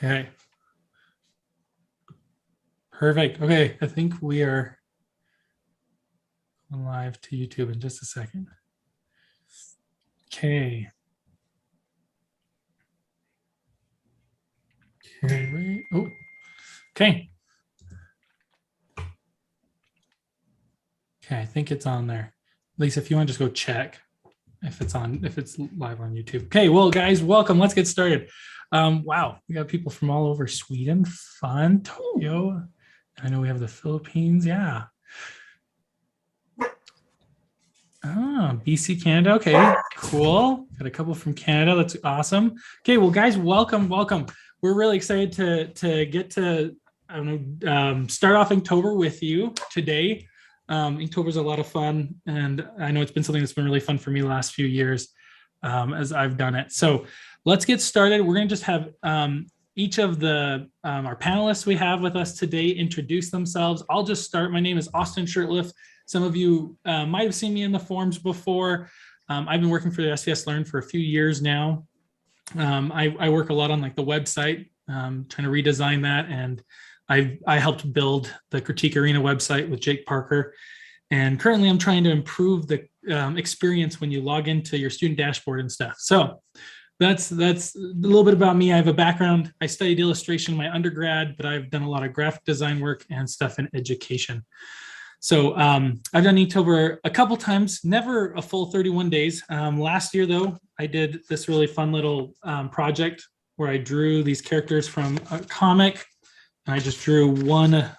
Okay. Perfect. Okay, I think we are on live to YouTube in just a second. Okay. Okay, wait. Oh, okay. Okay, I think it's on there. Lisa, if you want to just go check if it's on, if it's live on YouTube. Okay, well, guys, welcome. Let's get started. Wow, we got people from all over Sweden, fun, Tokyo. I know we have the Philippines. Yeah. Ah, BC, Canada. Okay, cool. Got a couple from Canada. That's awesome. Okay, well, guys, welcome. We're really excited to get to I don't know start off Inktober with you today. Inktober is a lot of fun, and I know it's been something that's been really fun for me the last few years as I've done it. So let's get started. We're going to just have each of the our panelists we have with us today introduce themselves. I'll just start. My name is Austin Shirtliff. Some of you might have seen me in the forums before. I've been working for the SVS Learn for a few years now. I work a lot on like the website, trying to redesign that, and I helped build the Critique Arena website with Jake Parker. And currently, I'm trying to improve the experience when you log into your student dashboard and stuff. So that's a little bit about me. I have a background. I studied illustration in my undergrad, but I've done a lot of graphic design work and stuff in education. So I've done Inktober a couple times, never a full 31 days. Last year, though, I did this really fun little project where I drew these characters from a comic. And I just drew one, I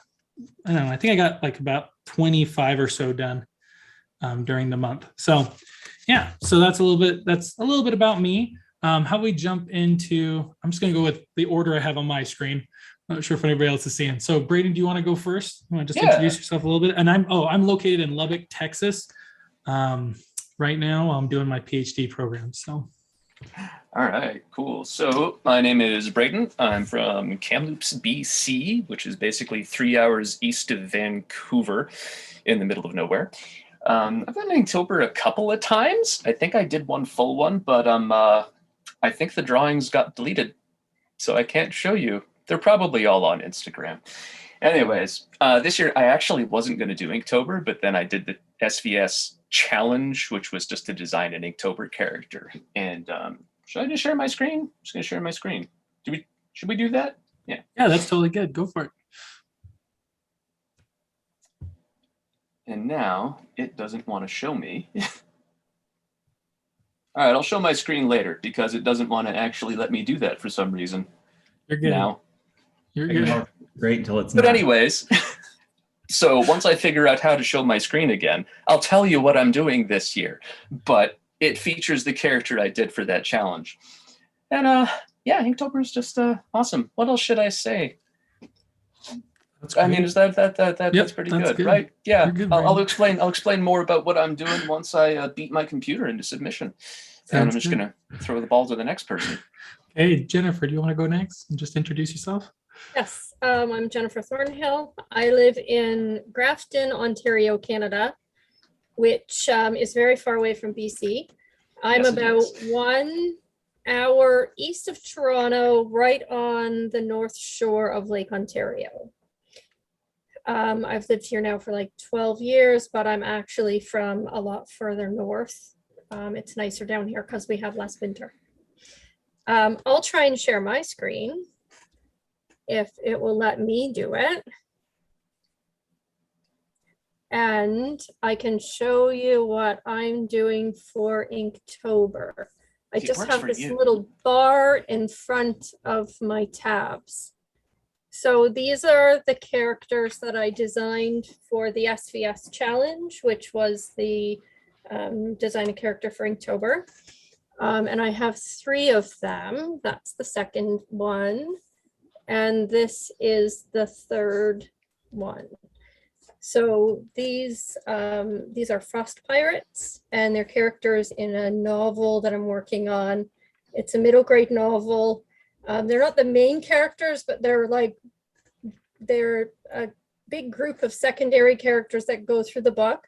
don't know, I think I got like about 25 or so done during the month. So yeah, so that's a little bit about me. How we jump into, I'm just gonna go with the order I have on my screen. Not sure if anybody else is seeing. So Braden, do you want to go first? You want to just introduce yourself a little bit? And I'm located in Lubbock, Texas. Right now I'm doing my PhD program. So. All right, cool. So my name is Braden. I'm from Kamloops, BC, which is basically 3 hours east of Vancouver in the middle of nowhere. I've done Inktober a couple of times. I think I did one full one, but I think the drawings got deleted, so I can't show you. They're probably all on Instagram. Anyways, this year I actually wasn't going to do Inktober, but then I did the SVS challenge, which was just to design an Inktober character. And should I just share my screen? I'm just going to share my screen. Should we do that? Yeah, that's totally good. Go for it. And now it doesn't want to show me. All right, I'll show my screen later because it doesn't want to actually let me do that for some reason. You're good. Now. You're good. Great until it's not. But anyways, so once I figure out how to show my screen again, I'll tell you what I'm doing this year. But it features the character I did for that challenge. And yeah, Inktober is just awesome. What else should I say? I mean, is that's pretty good, right? Yeah, good, I'll explain more about what I'm doing once I beat my computer into submission. And I'm just gonna throw the ball to the next person. Hey, Jennifer, do you want to go next and just introduce yourself? Yes, I'm Jennifer Thornhill. I live in Grafton, Ontario, Canada, which is very far away from BC. I'm about 1 hour east of Toronto, right on the north shore of Lake Ontario. I've lived here now for like 12 years, but I'm actually from a lot further north. It's nicer down here because we have less winter. I'll try and share my screen if it will let me do it. And I can show you what I'm doing for Inktober. I just have this little bar in front of my tabs. So these are the characters that I designed for the SVS challenge, which was the design a character for Inktober. And I have 3 of them. That's the second one. And this is the third one. So these are Frost Pirates, and they're characters in a novel that I'm working on. It's a middle grade novel. They're not the main characters, but they're a big group of secondary characters that go through the book.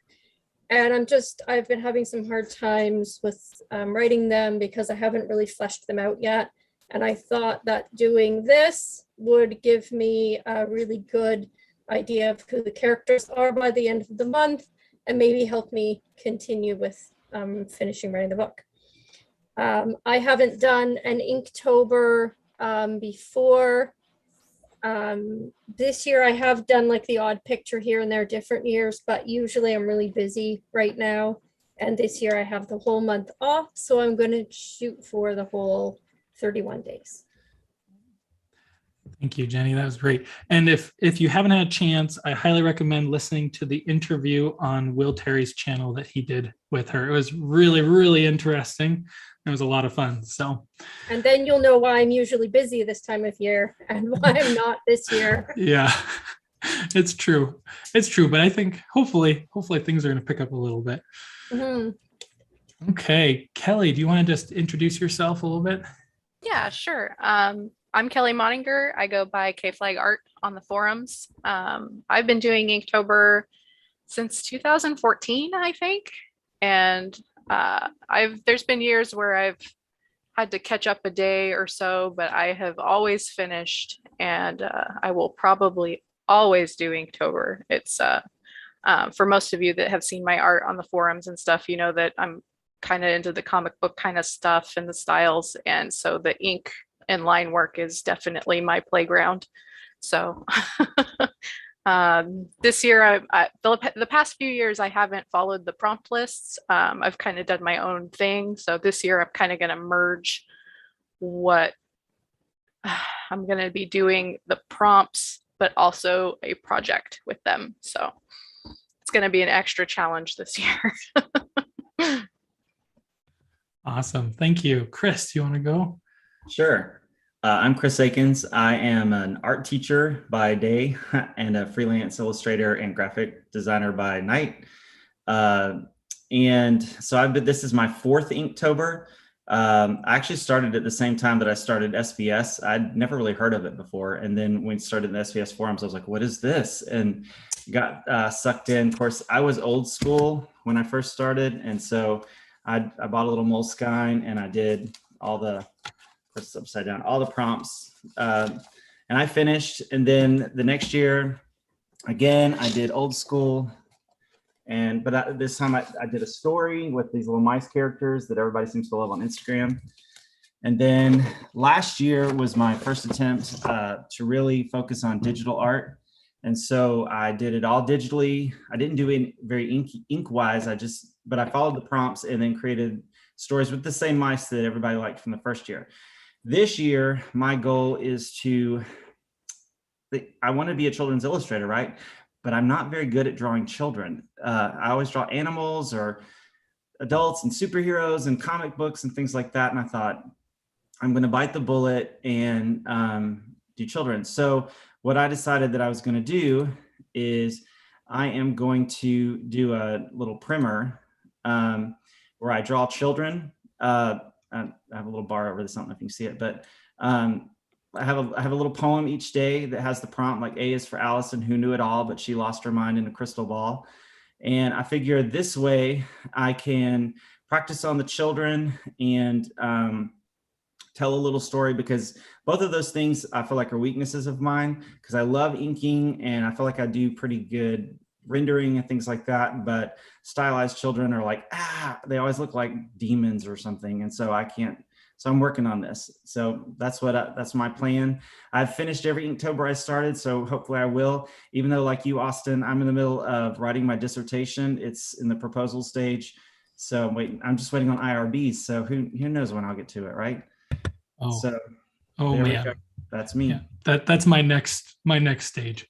And I've been having some hard times with writing them because I haven't really fleshed them out yet. And I thought that doing this would give me a really good idea of who the characters are by the end of the month and maybe help me continue with finishing writing the book. I haven't done an Inktober before. This year I have done like the odd picture here and there different years, but usually I'm really busy right now. And this year I have the whole month off, so I'm going to shoot for the whole 31 days. Thank you, Jenny. That was great. And if you haven't had a chance, I highly recommend listening to the interview on Will Terry's channel that he did with her. It was really, really interesting. It was a lot of fun. So, and then you'll know why I'm usually busy this time of year and why I'm not this year. Yeah, it's true. It's true. But I think hopefully things are going to pick up a little bit. Mm-hmm. Okay, Kelly, do you want to just introduce yourself a little bit? Yeah, sure. I'm Kelly Moninger. I go by K-Flag Art on the forums. I've been doing Inktober since 2014, I think. And there's been years where I've had to catch up a day or so, but I have always finished, and I will probably always do Inktober. It's for most of you that have seen my art on the forums and stuff, you know that I'm kind of into the comic book kind of stuff and the styles. And so the ink and line work is definitely my playground. So this year, the past few years, I haven't followed the prompt lists. I've kind of done my own thing. So this year, I'm kind of going to merge what I'm going to be doing, the prompts, but also a project with them. So it's going to be an extra challenge this year. Awesome. Thank you. Chris, do you want to go? Sure. I'm Chris Akins. I am an art teacher by day and a freelance illustrator and graphic designer by night. And so this is my fourth Inktober. I actually started at the same time that I started SBS. I'd never really heard of it before. And then when we started the SBS forums, I was like, what is this? And got sucked in. Of course, I was old school when I first started. And so I bought a little Moleskine and I did all the upside down, all the prompts, and I finished. And then the next year, again, I did old school, but this time I did a story with these little mice characters that everybody seems to love on Instagram. And then last year was my first attempt to really focus on digital art. And so I did it all digitally. I didn't do it very ink-wise. But I followed the prompts and then created stories with the same mice that everybody liked from the first year. This year, my goal is I want to be a children's illustrator, right? But I'm not very good at drawing children. I always draw animals or adults and superheroes and comic books and things like that. And I thought, I'm going to bite the bullet and do children. So what I decided that I was going to do is I am going to do a little primer where I draw children. I have a little bar over this. I don't know if you can see it, but I have a little poem each day that has the prompt, like A is for Allison, who knew it all, but she lost her mind in a crystal ball. And I figure this way I can practice on the children and tell a little story, because both of those things I feel like are weaknesses of mine, because I love inking and I feel like I do pretty good rendering and things like that, but stylized children are like, they always look like demons or something. And so I can't, so I'm working on this. So that's my plan. I've finished every Inktober I started, so hopefully I will, even though like you, Austin, I'm in the middle of writing my dissertation. It's in the proposal stage. So I'm just waiting on IRBs. So who knows when I'll get to it, right? Oh, so man, that's me. Yeah, that's my next stage.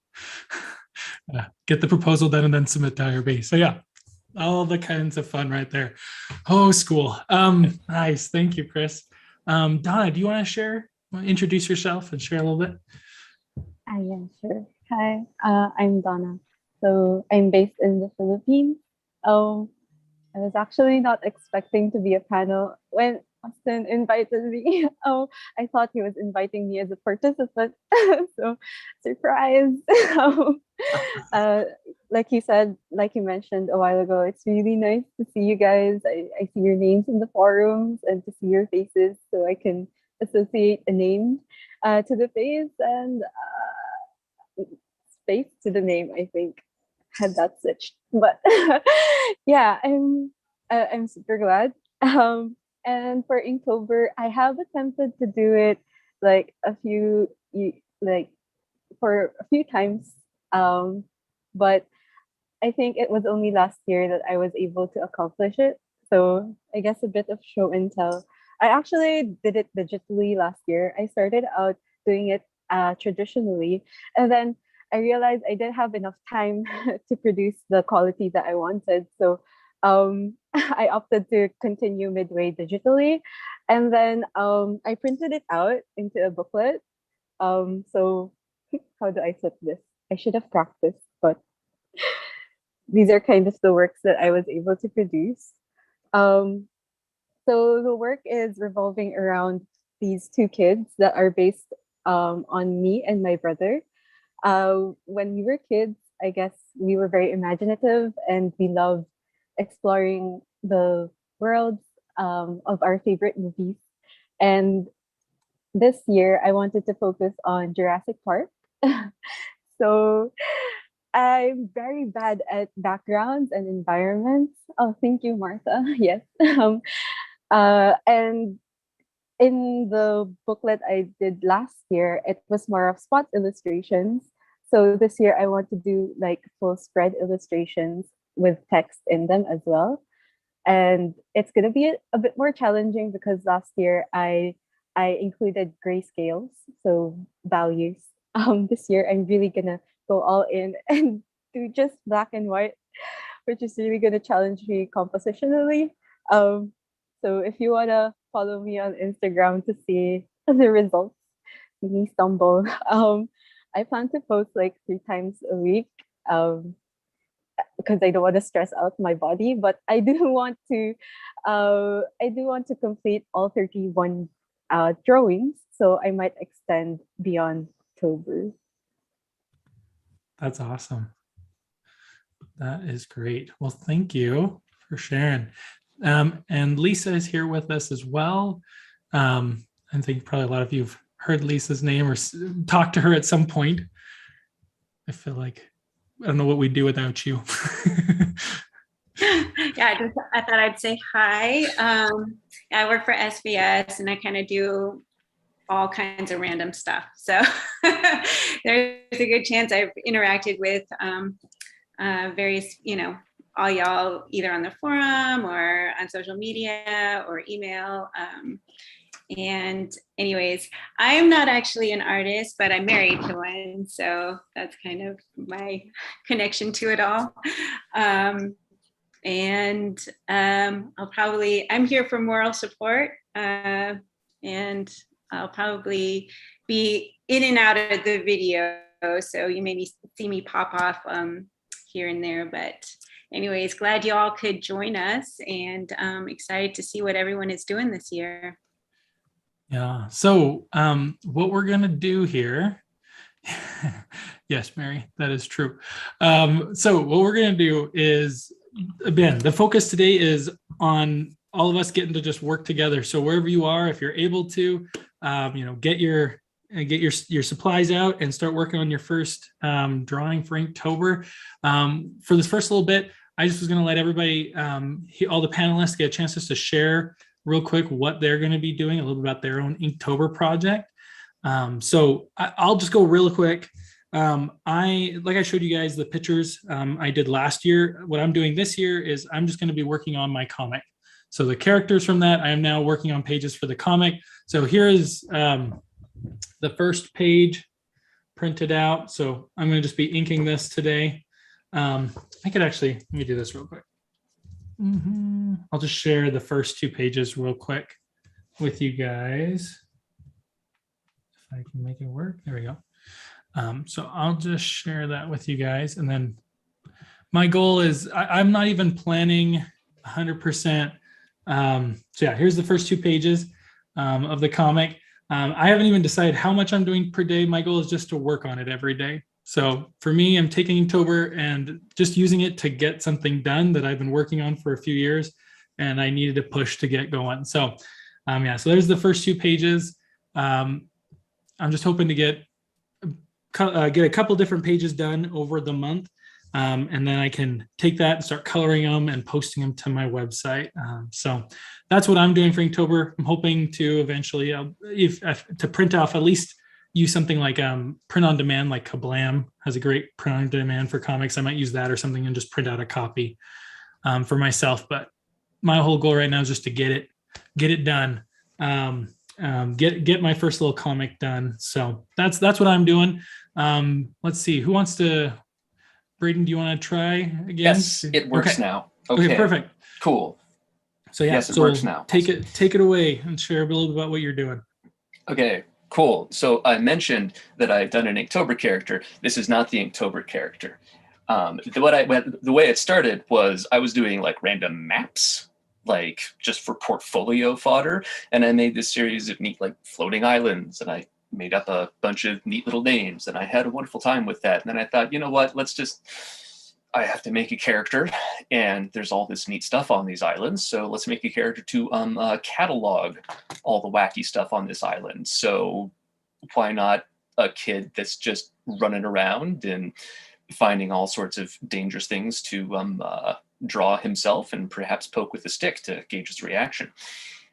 Get the proposal done and then submit to IRB. So yeah, all the kinds of fun right there. Oh, school. Nice. Thank you, Chris. Donna, do you want to introduce yourself and share a little bit? Yeah, sure. Hi, I'm Donna. So I'm based in the Philippines. I was actually not expecting to be a panel when Austin invited me. I thought he was inviting me as a participant. So surprise. Like you said, like you mentioned a while ago, it's really nice to see you guys. I see your names in the forums and to see your faces, so I can associate a name to the face and space to the name, I think. Had that switched. But yeah, I'm super glad. And for Inktober, I have attempted to do it like like for a few times. But I think it was only last year that I was able to accomplish it. So I guess a bit of show and tell. I actually did it digitally last year. I started out doing it traditionally, and then I realized I didn't have enough time to produce the quality that I wanted. So I opted to continue midway digitally, and then I printed it out into a booklet. So how do I flip this? I should have practiced, but these are kind of the works that I was able to produce. Um, so the work is revolving around these two kids that are based on me and my brother. When we were kids, I guess we were very imaginative and we loved exploring the worlds of our favorite movies. And this year, I wanted to focus on Jurassic Park. So I'm very bad at backgrounds and environments. Oh, thank you, Martha. Yes. And in the booklet I did last year, it was more of spot illustrations. So this year I want to do like full spread illustrations with text in them as well. And it's gonna be a bit more challenging because last year I included grayscales, so values. This year I'm really gonna go all in and do just black and white, which is really gonna challenge me compositionally. So if you wanna follow me on Instagram to see the results, me stumble. I plan to post like 3 times a week. Because I don't want to stress out my body, but I do want to complete all 31 drawings, so I might extend beyond October. That's awesome. That is great. Well, thank you for sharing. And Lisa is here with us as well. I think probably a lot of you have heard Lisa's name or talked to her at some point. I feel like I don't know what we'd do without you. Yeah, I thought I'd say hi. I work for SBS and I kind of do all kinds of random stuff. So there's a good chance I've interacted with various, all y'all either on the forum or on social media or email. And anyways, I'm not actually an artist, but I'm married to one. So that's kind of my connection to it all. I'm here for moral support, and I'll probably be in and out of the video. So you may see me pop off here and there, but anyways, glad you all could join us and excited to see what everyone is doing this year. Yeah. So what we're going to do here. Yes, Mary, that is true. So what we're going to do is, again, the focus today is on all of us getting to just work together. So wherever you are, if you're able to, get your supplies out and start working on your first drawing for Inktober. For this first little bit, I just was going to let everybody, all the panelists, get a chance just to share real quick what they're going to be doing, a little bit about their own Inktober project. So I'll just go real quick. I showed you guys the pictures I did last year. What I'm doing this year is I'm just going to be working on my comic. So the characters from that, I am now working on pages for the comic. So here is the first page printed out. So I'm going to just be inking this today. I could actually, let me do this real quick. I'll just share the first 2 pages real quick with you guys. If I can make it work, there we go. So I'll just share that with you guys. And then my goal is I'm not even planning 100%. So yeah, here's the first 2 pages of the comic. I haven't even decided how much I'm doing per day. My goal is just to work on it every day. So for me, I'm taking Inktober and just using it to get something done that I've been working on for a few years, and I needed to push to get going. So yeah, so there's the first 2 pages. I'm just hoping to get a couple different pages done over the month. And then I can take that and start coloring them and posting them to my website. So that's what I'm doing for Inktober. I'm hoping to eventually, to print off, at least use something like print on demand, like Kablam has a great print on demand for comics. I might use that or something and just print out a copy for myself. But my whole goal right now is just to get it done. Get my first little comic done. So that's what I'm doing. Let's see, who wants to. Braden, do you want to try again? Yes, it works now. Okay, perfect. Cool. So yeah, yes, it works now. Take it away and share a little bit about what you're doing. Okay, cool. So I mentioned that I've done an Inktober character. This is not the Inktober character. The way it started was I was doing like random maps, like just for portfolio fodder, and I made this series of neat like floating islands, and I made up a bunch of neat little names, and I had a wonderful time with that. And then I thought, you know what, I have to make a character, and there's all this neat stuff on these islands, so let's make a character to catalog all the wacky stuff on this island. So why not a kid that's just running around and finding all sorts of dangerous things to draw himself and perhaps poke with a stick to gauge his reaction.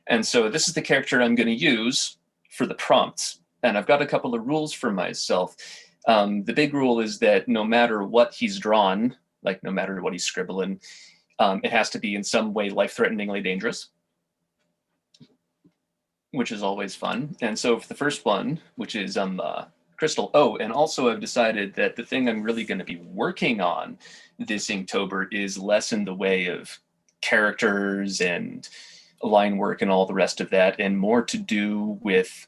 And so this is the character I'm going to use for the prompts. And I've got a couple of rules for myself. The big rule is that no matter what he's drawn, like no matter what he's scribbling, it has to be in some way life-threateningly dangerous, which is always fun. And so for the first one, which is Crystal. Oh, and also I've decided that the thing I'm really going to be working on this Inktober is less in the way of characters and line work and all the rest of that, and more to do with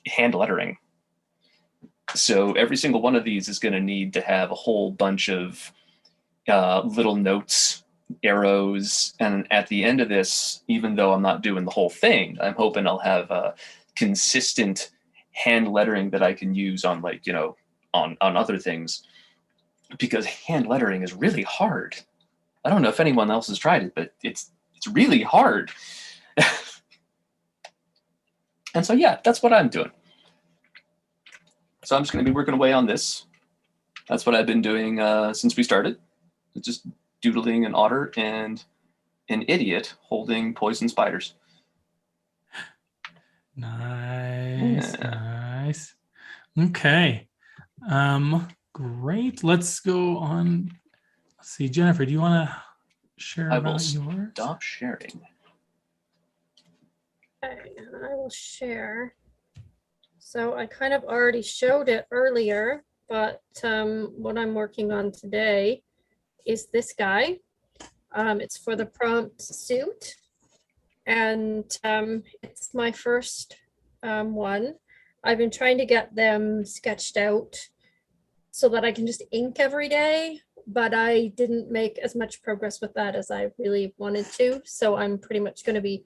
hand lettering. So every single one of these is going to need to have a whole bunch of little notes, arrows, and at the end of this, even though I'm not doing the whole thing, I'm hoping I'll have a consistent hand lettering that I can use on, like, you know, on other things, because hand lettering is really hard. I don't know if anyone else has tried it, but it's really hard. And so yeah, that's what I'm doing. So I'm just going to be working away on this. That's what I've been doing since we started. It's just doodling an otter and an idiot holding poison spiders. Nice, nice. Okay. Great. Let's go on. Let's see, Jennifer, do you want to share about yours? Stop sharing. Okay, I will share. So I kind of already showed it earlier, but what I'm working on today is this guy. It's for the prompt suit, and it's my first one. I've been trying to get them sketched out so that I can just ink every day, but I didn't make as much progress with that as I really wanted to. So I'm pretty much going to be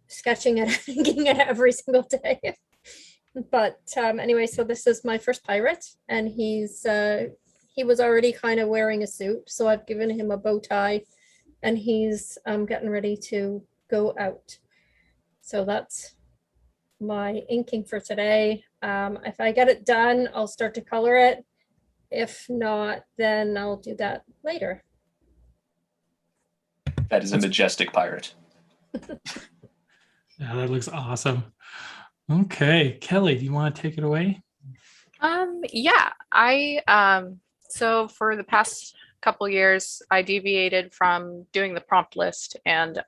sketching it and inking it every single day. But anyway, so this is my first pirate, and he was already kind of wearing a suit, so I've given him a bow tie, and he's getting ready to go out. So that's my inking for today. If I get it done, I'll start to color it. If not, then I'll do that later. That is a majestic pirate. Yeah, that looks awesome. Okay, Kelly, do you want to take it away? Yeah, so for the past couple years, I deviated from doing the prompt list, and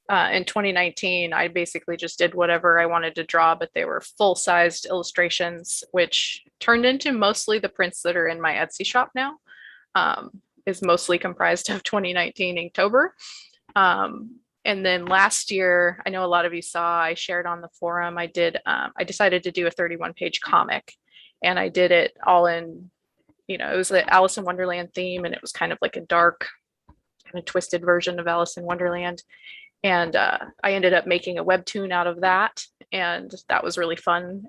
in 2019, I basically just did whatever I wanted to draw, but they were full-sized illustrations, which turned into mostly the prints that are in my Etsy shop now. Is mostly comprised of 2019 Inktober. And then last year, I know a lot of you saw, I shared on the forum, I decided to do a 31-page comic, and I did it all in, you know, it was the Alice in Wonderland theme, and it was kind of like a dark, kind of twisted version of Alice in Wonderland. And I ended up making a webtoon out of that, and that was really fun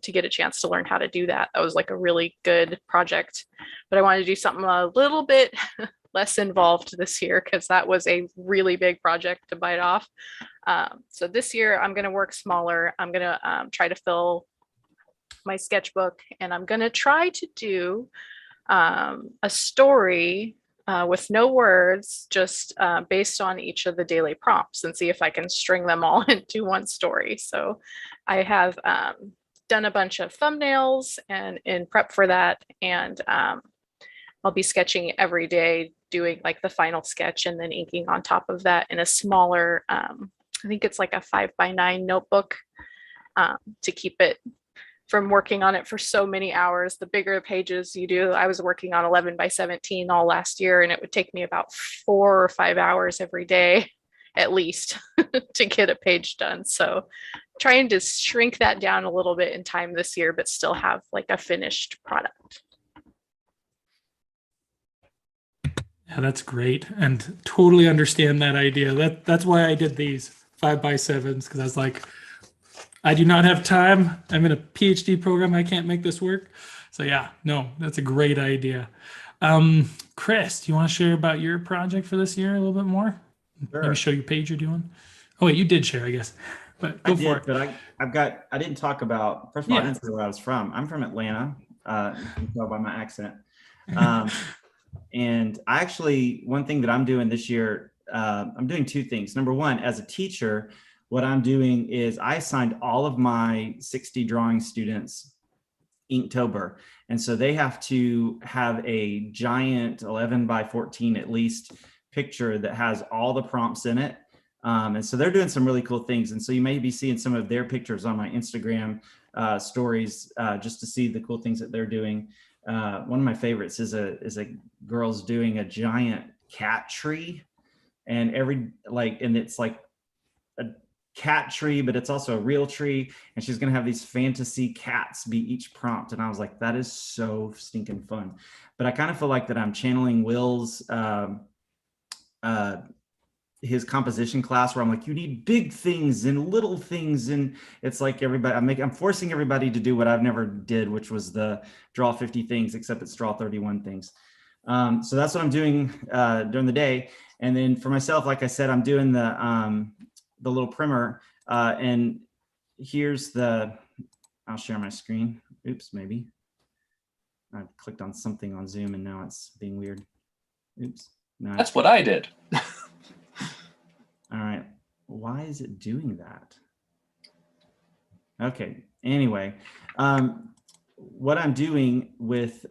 to get a chance to learn how to do that. That was like a really good project, but I wanted to do something a little bit less involved this year because that was a really big project to bite off. So this year I'm going to work smaller. I'm going to try to fill my sketchbook, and I'm going to try to do a story with no words, just based on each of the daily prompts, and see if I can string them all into one story. So I have done a bunch of thumbnails and in prep for that, and I'll be sketching every day, doing like the final sketch and then inking on top of that in a smaller, I think it's like a 5x9 notebook, to keep it from working on it for so many hours. The bigger pages you do, I was working on 11x17 all last year, and it would take me about 4 or 5 hours every day at least to get a page done. So trying to shrink that down a little bit in time this year, but still have like a finished product. Yeah, that's great, and totally understand that idea. That's why I did these 5x7s, because I was like, I do not have time. I'm in a PhD program. I can't make this work. So yeah, no, that's a great idea. Chris, do you want to share about your project for this year a little bit more? Sure. Maybe show your page you're doing. Oh wait, you did share, I guess. But go for it. But I didn't talk about, first of all, I Yeah. didn't say where I was from. I'm from Atlanta. You can tell by my accent. And I actually, one thing that I'm doing this year, I'm doing two things. Number one, as a teacher, what I'm doing is I assigned all of my 60 drawing students Inktober. And so they have to have a giant 11x14 at least picture that has all the prompts in it. And so they're doing some really cool things. And so you may be seeing some of their pictures on my Instagram stories, just to see the cool things that they're doing. One of my favorites is a girl's doing a giant cat tree, and it's like a cat tree, but it's also a real tree, and she's gonna have these fantasy cats be each prompt. And I was like, that is so stinking fun. But I kind of feel like that I'm channeling Will's his composition class, where I'm like, you need big things and little things, and it's like I'm forcing everybody to do what I've never did, which was the draw 50 things, except it's draw 31 things. So that's what I'm doing during the day. And then for myself, like I said, I'm doing the little primer, and here's I'll share my screen. Oops, maybe I clicked on something on Zoom and now it's being weird. Oops. No. That's what I did. All right. Why is it doing that? Okay. Anyway, what I'm doing with,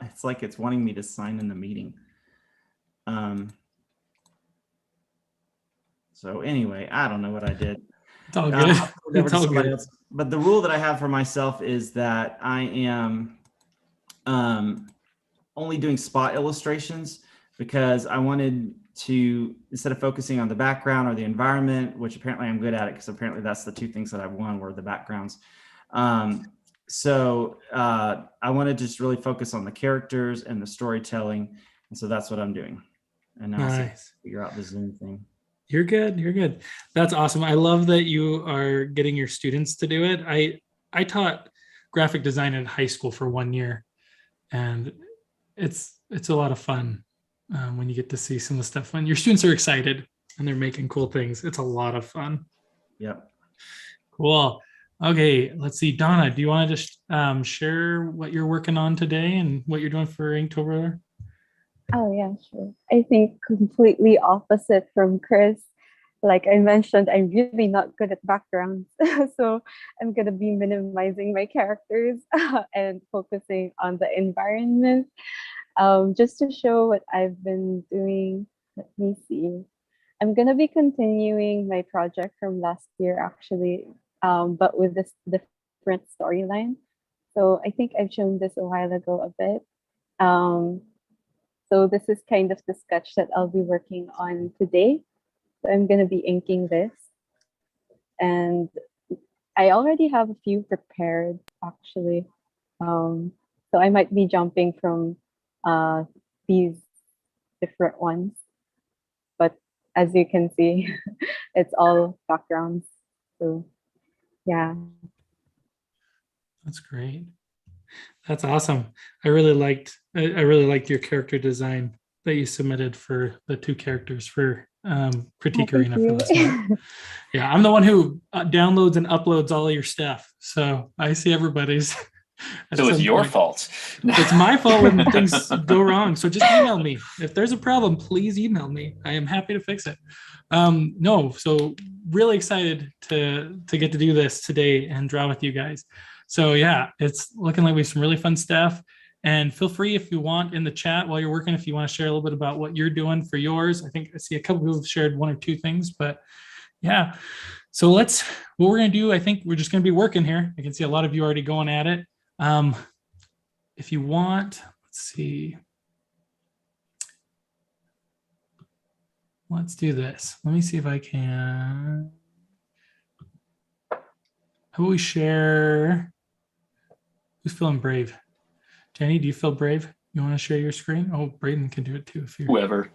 it's like it's wanting me to sign in the meeting. So anyway, I don't know what I did. It's all good. It's all good. Else. But the rule that I have for myself is that I am only doing spot illustrations, because I wanted to, instead of focusing on the background or the environment, which apparently I'm good at it, because apparently that's the two things that I've won were the backgrounds. So I want to just really focus on the characters and the storytelling. And so that's what I'm doing. And now Nice. I'll figure out the Zoom thing. You're good. You're good. That's awesome. I love that you are getting your students to do it. I taught graphic design in high school for 1 year, and it's a lot of fun when you get to see some of the stuff when your students are excited and they're making cool things. It's a lot of fun. Yep. Cool. Okay, let's see. Donna, do you want to just share what you're working on today and what you're doing for Inktober? Oh, yeah, sure. I think completely opposite from Chris. Like I mentioned, I'm really not good at backgrounds. So I'm going to be minimizing my characters and focusing on the environment. Just to show what I've been doing, let me see. I'm going to be continuing my project from last year, actually, but with this different storyline. So I think I've shown this a while ago a bit. So this is kind of the sketch that I'll be working on today. So I'm going to be inking this. And I already have a few prepared, actually. So I might be jumping from these different ones. But as you can see, it's all backgrounds. So yeah. That's great. That's awesome. I really liked your character design that you submitted for the two characters for Critique Thank Arena for you. this month. Yeah, I'm the one who downloads and uploads all of your stuff, so I see everybody's. at So it's some your point. fault. It's my fault when things go wrong. So just email me. If there's a problem, please email me. I am happy to fix it. No, so really excited to get to do this today and draw with you guys. So yeah, it's looking like we have some really fun stuff. And feel free if you want in the chat while you're working, if you want to share a little bit about what you're doing for yours. I think I see a couple people have shared one or two things, but yeah. So what we're going to do, I think we're just going to be working here. I can see a lot of you already going at it. If you want, let's see. Let's do this. Let me see if I can. How about we share? Who's feeling brave? Jenny, do you feel brave? You want to share your screen? Oh, Braden can do it too if you're. Whoever.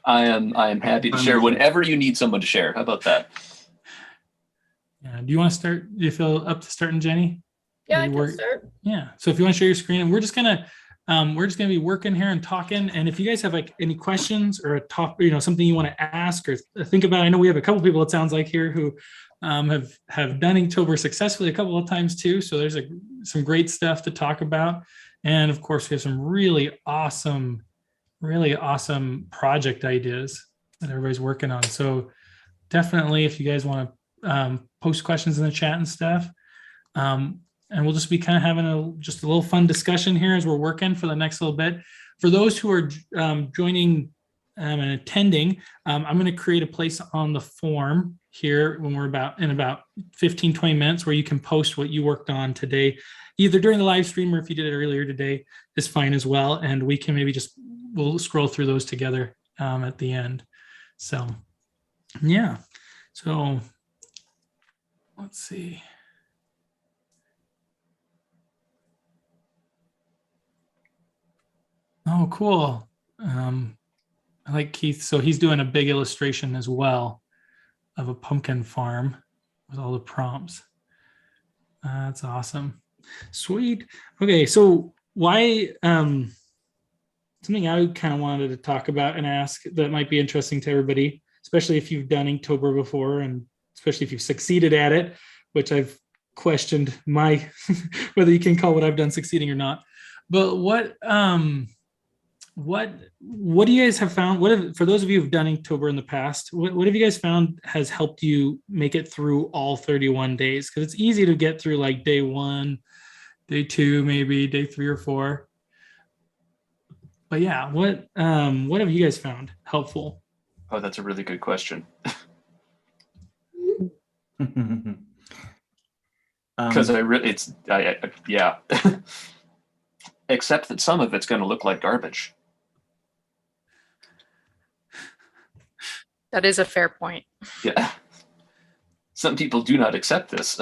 I am happy to share whenever you need someone to share. How about that? Yeah. Do you want to start? Do you feel up to starting, Jenny? Yeah, I can start. Yeah. So if you want to share your screen, and we're just gonna be working here and talking. And if you guys have like any questions or a top, something you want to ask or think about, I know we have a couple people, it sounds like here, who have done Inktober successfully a couple of times too. So there's some great stuff to talk about. And of course, we have some really awesome project ideas that everybody's working on. So definitely, if you guys want to post questions in the chat and stuff, and we'll just be kind of having just a little fun discussion here as we're working for the next little bit. For those who are joining and attending, I'm going to create a place on the form here when we're in about 15, 20 minutes where you can post what you worked on today, either during the live stream or if you did it earlier today is fine as well. And we can maybe we'll scroll through those together at the end. So yeah, so let's see. Oh, cool. I like Keith. So he's doing a big illustration as well of a pumpkin farm with all the prompts. That's awesome. Sweet. Okay, so why something I kind of wanted to talk about and ask that might be interesting to everybody, especially if you've done Inktober before and especially if you've succeeded at it, which I've questioned whether you can call what I've done succeeding or not. But what do you guys have found? For those of you who've done Inktober in the past, what have you guys found has helped you make it through all 31 days? Because it's easy to get through like day 1, day 2, maybe day 3 or 4. But yeah, what have you guys found helpful? Oh, that's a really good question. Because yeah. Except that some of it's going to look like garbage. That is a fair point. Yeah. Some people do not accept this.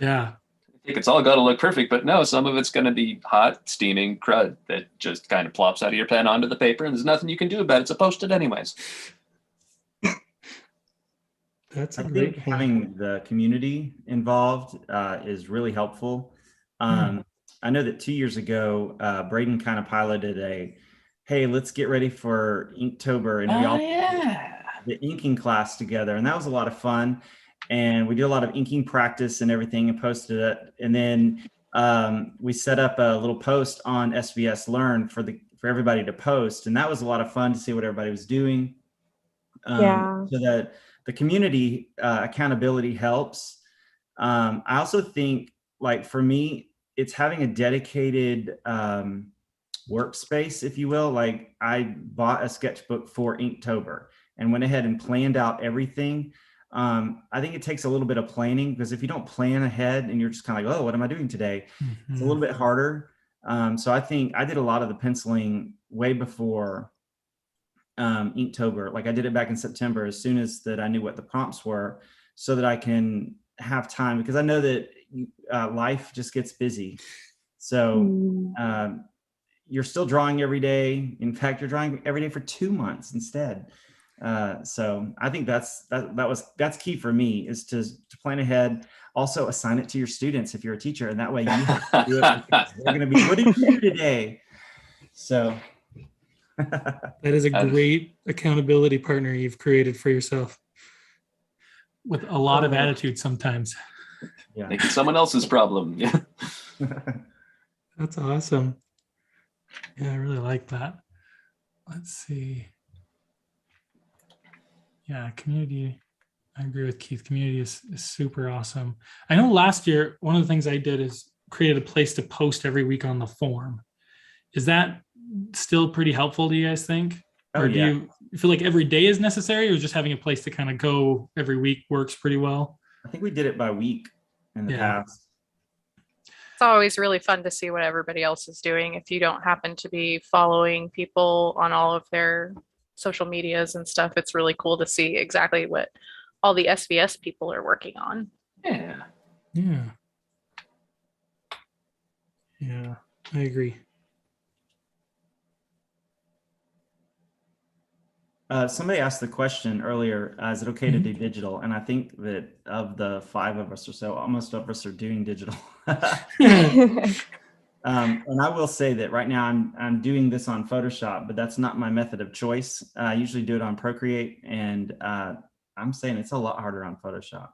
Yeah. I think it's all got to look perfect, but no, some of it's going to be hot, steaming crud that just kind of plops out of your pen onto the paper, and there's nothing you can do about it. It's a Post-it anyways. That's I think having the community involved is really helpful. I know that 2 years ago, Braden kind of piloted hey, let's get ready for Inktober, and we all the inking class together, and that was a lot of fun. And we did a lot of inking practice and everything, and posted it. And then we set up a little post on SBS Learn for everybody to post, and that was a lot of fun to see what everybody was doing. So that the community accountability helps. I also think, like for me, it's having a dedicated workspace, if you will. Like I bought a sketchbook for Inktober and went ahead and planned out everything. I think it takes a little bit of planning, because if you don't plan ahead and you're just kind of like, oh, what am I doing today? It's a little bit harder. So I think I did a lot of the penciling way before Inktober. Like I did it back in September, as soon as that I knew what the prompts were, so that I can have time, because I know that life just gets busy. So you're still drawing every day. In fact, you're drawing every day for 2 months instead. So I think that's key for me, is to plan ahead. Also assign it to your students if you're a teacher, and that way you have to do it because they're going to be, what did you do today? So that is a great accountability partner you've created for yourself, with a lot of attitude sometimes. Yeah. Making someone else's problem. Yeah. That's awesome. Yeah, I really like that. Let's see. Yeah, community. I agree with Keith. Community is super awesome. I know last year, one of the things I did is create a place to post every week on the forum. Is that still pretty helpful, do you guys think? Or do you feel like every day is necessary, or just having a place to kind of go every week works pretty well? I think we did it by week in the past. It's always really fun to see what everybody else is doing. If you don't happen to be following people on all of their social medias and stuff, it's really cool to see exactly what all the SVS people are working on. Yeah. Yeah. Yeah, I agree. Somebody asked the question earlier, is it okay to do digital? And I think that of the 5 of us or so, almost of us are doing digital. And I will say that right now I'm doing this on Photoshop, but that's not my method of choice. I usually do it on Procreate, and I'm saying it's a lot harder on Photoshop.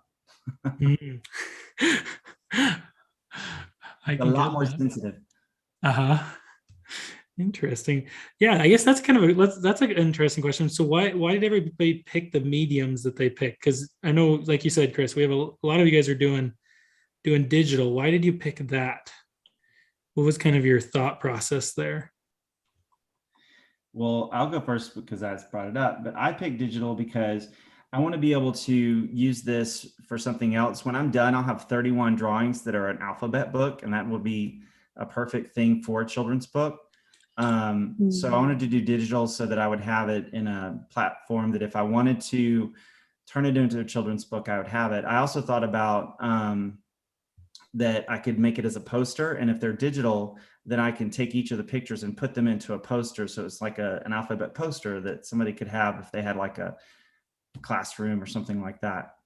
A lot more sensitive. Interesting. Yeah, I guess that's kind of that's an interesting question. So why did everybody pick the mediums that they picked? Because I know, like you said, Chris, we have a lot of you guys are doing digital. Why did you pick that? What was kind of your thought process there? Well, I'll go first because I brought it up, but I picked digital because I want to be able to use this for something else. When I'm done, I'll have 31 drawings that are an alphabet book, and that will be a perfect thing for a children's book. So I wanted to do digital so that I would have it in a platform that if I wanted to turn it into a children's book, I would have it. I also thought about that I could make it as a poster, and if they're digital, then I can take each of the pictures and put them into a poster. So it's like an alphabet poster that somebody could have if they had like a classroom or something like that.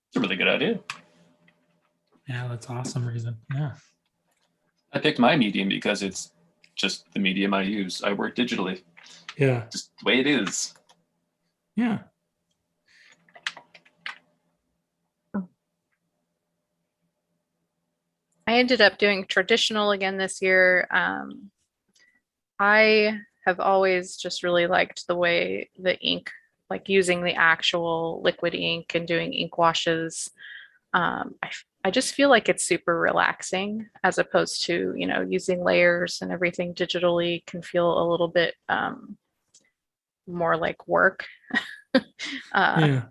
It's a really good idea. Yeah, that's awesome reason. Yeah. I picked my medium because it's just the medium I use. I work digitally. Yeah. Just the way it is. Yeah. I ended up doing traditional again this year. I have always just really liked the way the ink, like using the actual liquid ink and doing ink washes. I just feel like it's super relaxing, as opposed to, using layers and everything digitally can feel a little bit more like work. Yeah.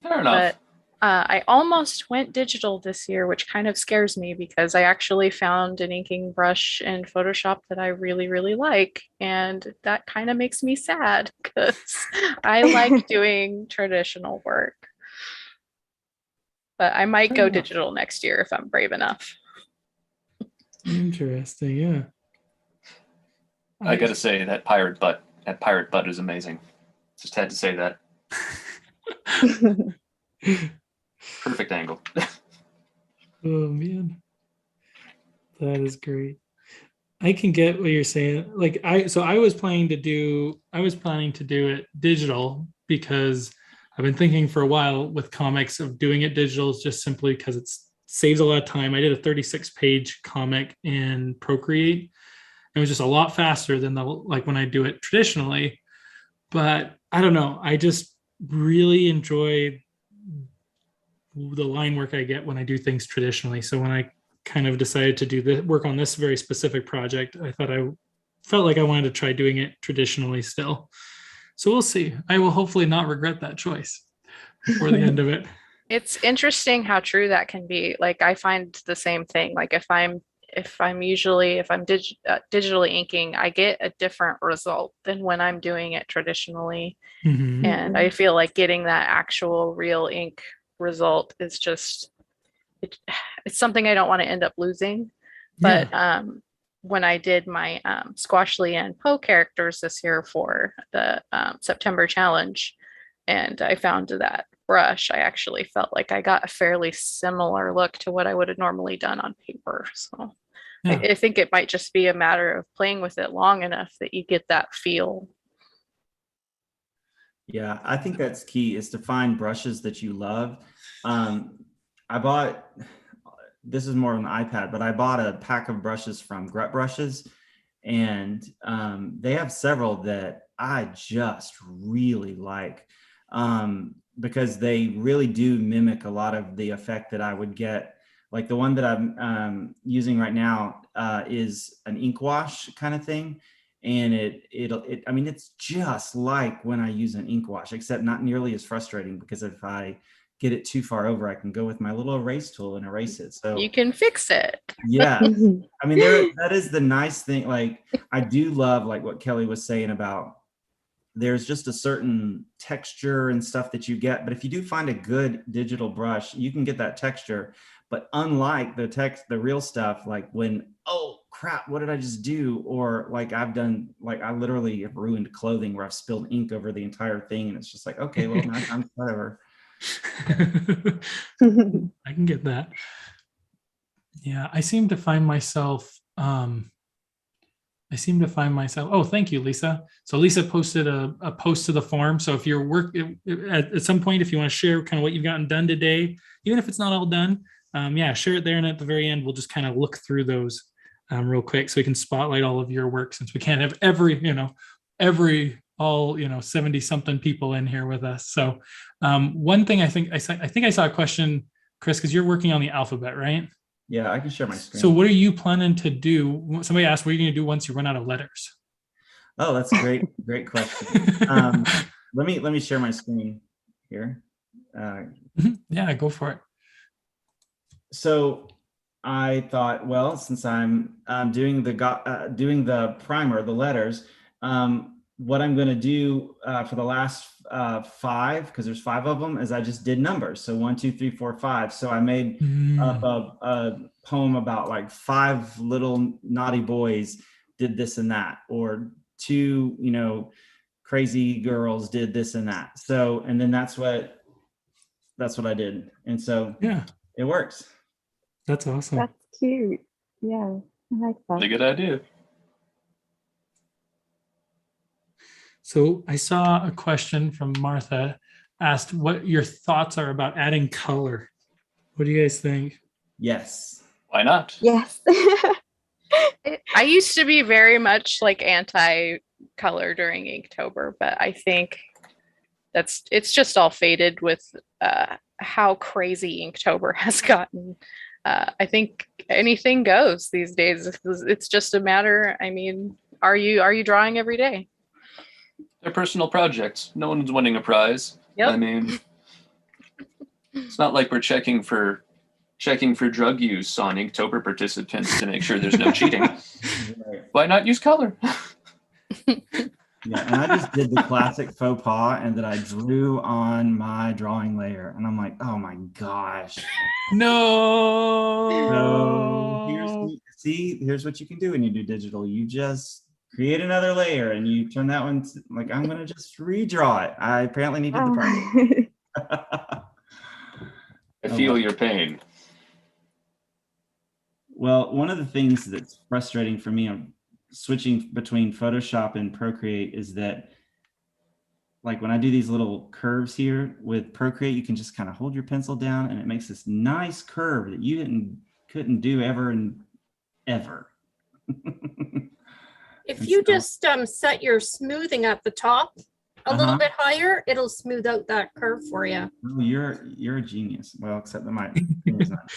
Fair enough. But I almost went digital this year, which kind of scares me because I actually found an inking brush in Photoshop that I really, really like. And that kind of makes me sad because I like doing traditional work. But I might go digital next year if I'm brave enough. Interesting. Yeah. I got to say that pirate butt is amazing. Just had to say that. Perfect angle. Oh man, that is great. I can get what you're saying. Like I was planning to do it digital because I've been thinking for a while with comics of doing it digital just simply because it saves a lot of time. I did a 36-page comic in Procreate. It was just a lot faster than when I do it traditionally. But I don't know. I just really enjoy the line work I get when I do things traditionally. So when I kind of decided to do the work on this very specific project, I felt like I wanted to try doing it traditionally still. So we'll see. I will hopefully not regret that choice before the end of it. It's interesting how true that can be. Like I find the same thing. Like if I'm digitally inking, I get a different result than when I'm doing it traditionally. Mm-hmm. And I feel like getting that actual real ink result is just it's something I don't want to end up losing. But when I did my Squash Lee and Poe characters this year for the September challenge, and I found that brush, I actually felt like I got a fairly similar look to what I would have normally done on paper. So Yeah. I think it might just be a matter of playing with it long enough that you get that feel. Yeah, I think that's key, is to find brushes that you love. I bought, this is more on the iPad, but I bought a pack of brushes from Grit Brushes, and they have several that I just really like, because they really do mimic a lot of the effect that I would get. Like the one that I'm using right now is an ink wash kind of thing. And I mean, it's just like when I use an ink wash, except not nearly as frustrating, because if I get it too far over, I can go with my little erase tool and erase it. So You can fix it. yeah, I mean, that is the nice thing. Like, I do love, like what Kelly was saying about, there's just a certain texture and stuff that you get. But if you do find a good digital brush, you can get that texture. But unlike the real stuff, like when, oh crap, what did I just do? Or like I literally have ruined clothing where I've spilled ink over the entire thing. And it's just like, okay, well, I'm whatever. I can get that. Yeah, I seem to find myself, oh, thank you, Lisa. So Lisa posted a post to the forum. So if you're at some point, if you want to share kind of what you've gotten done today, even if it's not all done, yeah, share it there. And at the very end, we'll just kind of look through those real quick so we can spotlight all of your work, since we can't have all 70 something people in here with us. So one thing I think I saw a question, Chris, because you're working on the alphabet, right? Yeah, I can share my screen. So what are you planning to do? Somebody asked, what are you going to do once you run out of letters? Oh, that's a great question. Let me share my screen here. Yeah, go for it. So I thought, well, since I'm doing the primer, the letters, what I'm going to do for the last 5, because there's 5 of them, is I just did numbers. So 1, 2, 3, 4, 5. So I made up a poem about like 5 little naughty boys did this and that, or 2, crazy girls did this and that. So, and then that's what I did. And so yeah, it works. That's awesome. That's cute. Yeah, I like that. A good idea. So I saw a question from Martha, asked what your thoughts are about adding color. What do you guys think? Yes. Why not? Yes. I used to be very much like anti-color during Inktober, but I think it's just all faded with how crazy Inktober has gotten. I think anything goes these days. It's just a matter. I mean, are you drawing every day? They're personal projects. No one's winning a prize. Yep. I mean, it's not like we're checking for drug use on Inktober participants to make sure there's no cheating. Right. Why not use color? Yeah, and I just did the classic faux pas, and that I drew on my drawing layer, and I'm like, oh my gosh. No. So here's what you can do when you do digital. You just create another layer, and you turn that one like, I'm gonna just redraw it. I apparently needed the project. I feel your pain. Well, one of the things that's frustrating for me on switching between Photoshop and Procreate is that, like, when I do these little curves here with Procreate, you can just kind of hold your pencil down and it makes this nice curve that you couldn't do ever and ever. If you just set your smoothing at the top a little bit higher, it'll smooth out that curve for you. Oh, you're a genius. Well, except that my thing is not,